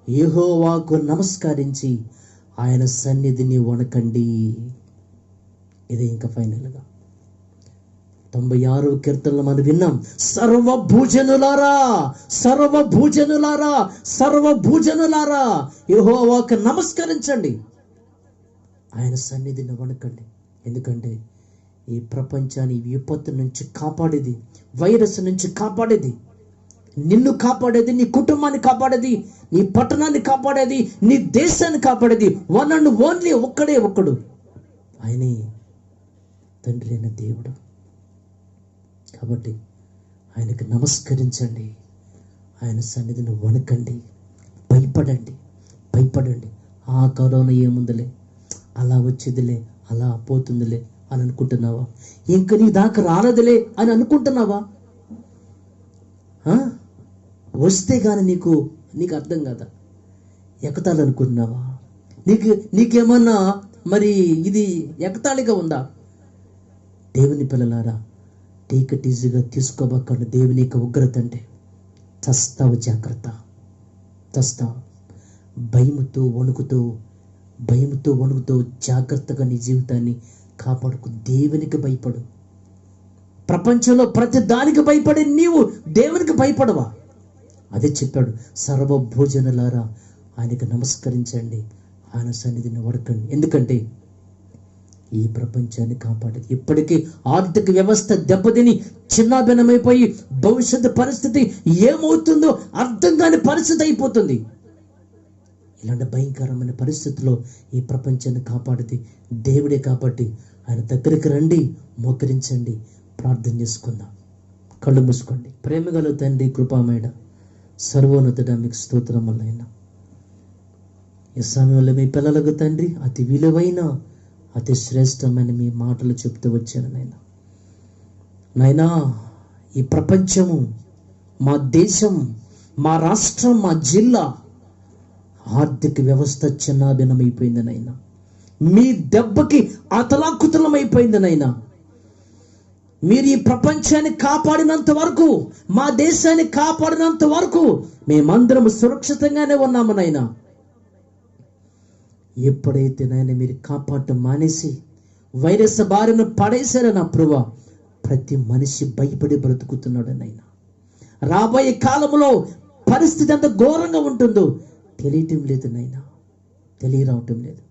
యెహోవాకు నమస్కరించి ఆయన సన్నిధిని వణకండి. ఇదే ఇంకా ఫైనల్గా 96వ కీర్తనలో మనం విన్నాం, సర్వభూజనులారా, సర్వభూజనులారా, సర్వభూజనులారా యెహోవాకు నమస్కరించండి, ఆయన సన్నిధిని వణకండి. ఎందుకంటే ఈ ప్రపంచాన్ని విపత్తు నుంచి కాపాడేది, వైరస్ నుంచి కాపాడేది, నిన్ను కాపాడేది, నీ కుటుంబాన్ని కాపాడేది, నీ పట్టణాన్ని కాపాడేది, నీ దేశాన్ని కాపాడేది వన్ అండ్ ఓన్లీ ఒక్కడే ఒక్కడు, ఆయనే తండ్రి అయిన దేవుడు. కాబట్టి ఆయనకు నమస్కరించండి, ఆయన సన్నిధిని వణకండి, భయపడండి, భయపడండి. ఆ కరోనా ఏముందిలే, అలా వచ్చేదిలే, అలా పోతుందిలే అని అనుకుంటున్నావా? ఇంక నీ దాకా రాలేదులే అని అనుకుంటున్నావా? వస్తే కానీ నీకు అర్థం కదా, ఎగతాళి అనుకుంటున్నావా? నీకేమన్నా మరి ఇది ఎగతాళిగా ఉందా? దేవుని పిల్లలారా, టేక్ ఇట్ ఈజీగా తీసుకోబోకండి. దేవుని యొక్క ఉగ్రత అంటే చస్తావు, జాగ్రత్త, చస్తావు. భయముతో వణుకుతూ జాగ్రత్తగా నీ జీవితాన్ని కాపాడుకు. దేవునికి భయపడు. ప్రపంచంలో ప్రతి దానికి భయపడే నీవు దేవునికి భయపడవా? అదే చెప్పాడు, సర్వభోజనులారా ఆయనకు నమస్కరించండి, ఆయన సన్నిధిని వడకండి. ఎందుకంటే ఈ ప్రపంచాన్ని కాపాడేది. ఇప్పటికీ ఆర్థిక వ్యవస్థ దెబ్బతిని చిన్నాభిన్నమైపోయి భవిష్యత్తు పరిస్థితి ఏమవుతుందో అర్థం కాని పరిస్థితి అయిపోతుంది. ఇలాంటి భయంకరమైన పరిస్థితుల్లో ఈ ప్రపంచాన్ని కాపాడేది దేవుడే. కాబట్టి ఆయన దగ్గరికి రండి, మోకరించండి, ప్రార్థన చేసుకుందాం. కళ్ళు మూసుకోండి. ప్రేమగల తండ్రి, కృపామేడ, సర్వోన్నతుడా, మీకు స్తోత్రములైనా ఈ సమయంలో మీ పిల్లలకు తండ్రి అతి విలువైన, అతి శ్రేష్టమైన మీ మాటలు చెప్తూ వచ్చాను నాయనా. ఈ ప్రపంచము, మా దేశం, మా రాష్ట్రం, మా జిల్లా ఆర్థిక వ్యవస్థ చిన్నాభిన్నమైపోయింది నైనా. మీ దెబ్బకి అతలాకుతలమైపోయింది నైనా. మీరు ఈ ప్రపంచాన్ని కాపాడినంత వరకు, మా దేశాన్ని కాపాడినంత వరకు మేమందరం సురక్షితంగానే ఉన్నాము నైనా. ఎప్పుడైతే నాయన మీరు కాపాడటం మానేసి వైరస్ బారిన పడేశారో నా ప్రభువా, ప్రతి మనిషి భయపడి బ్రతుకుతున్నాడు నైనా. రాబోయే కాలంలో పరిస్థితి ఎంత ఘోరంగా ఉంటుందో తెలియటం లేదు నైనా, తెలియరావటం లేదు.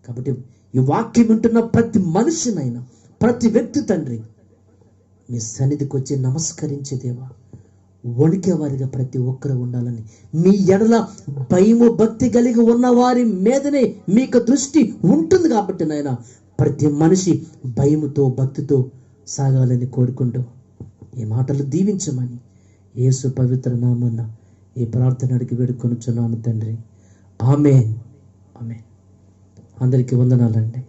కాబట్టి ఈ వాక్యం వింటున్న ప్రతి మనిషినైనా, ప్రతి వ్యక్తి తండ్రి మీ సన్నిధికి వచ్చి నమస్కరించేదేవా, వణికేవారిగా ప్రతి ఒక్కరు ఉండాలని, మీ ఎడల భయము భక్తి కలిగి ఉన్న వారి మీదనే మీకు దృష్టి ఉంటుంది. కాబట్టి నాయన ప్రతి మనిషి భయముతో భక్తితో సాగాలని కోరుకుంటూ ఈ మాటలు దీవించమని యేసు పవిత్ర నామమున ఈ ప్రార్థన అడిగి వేడుకొనుచున్నాను తండ్రి. ఆమేన్, ఆమేన్. అందరికీ వందనాలండి.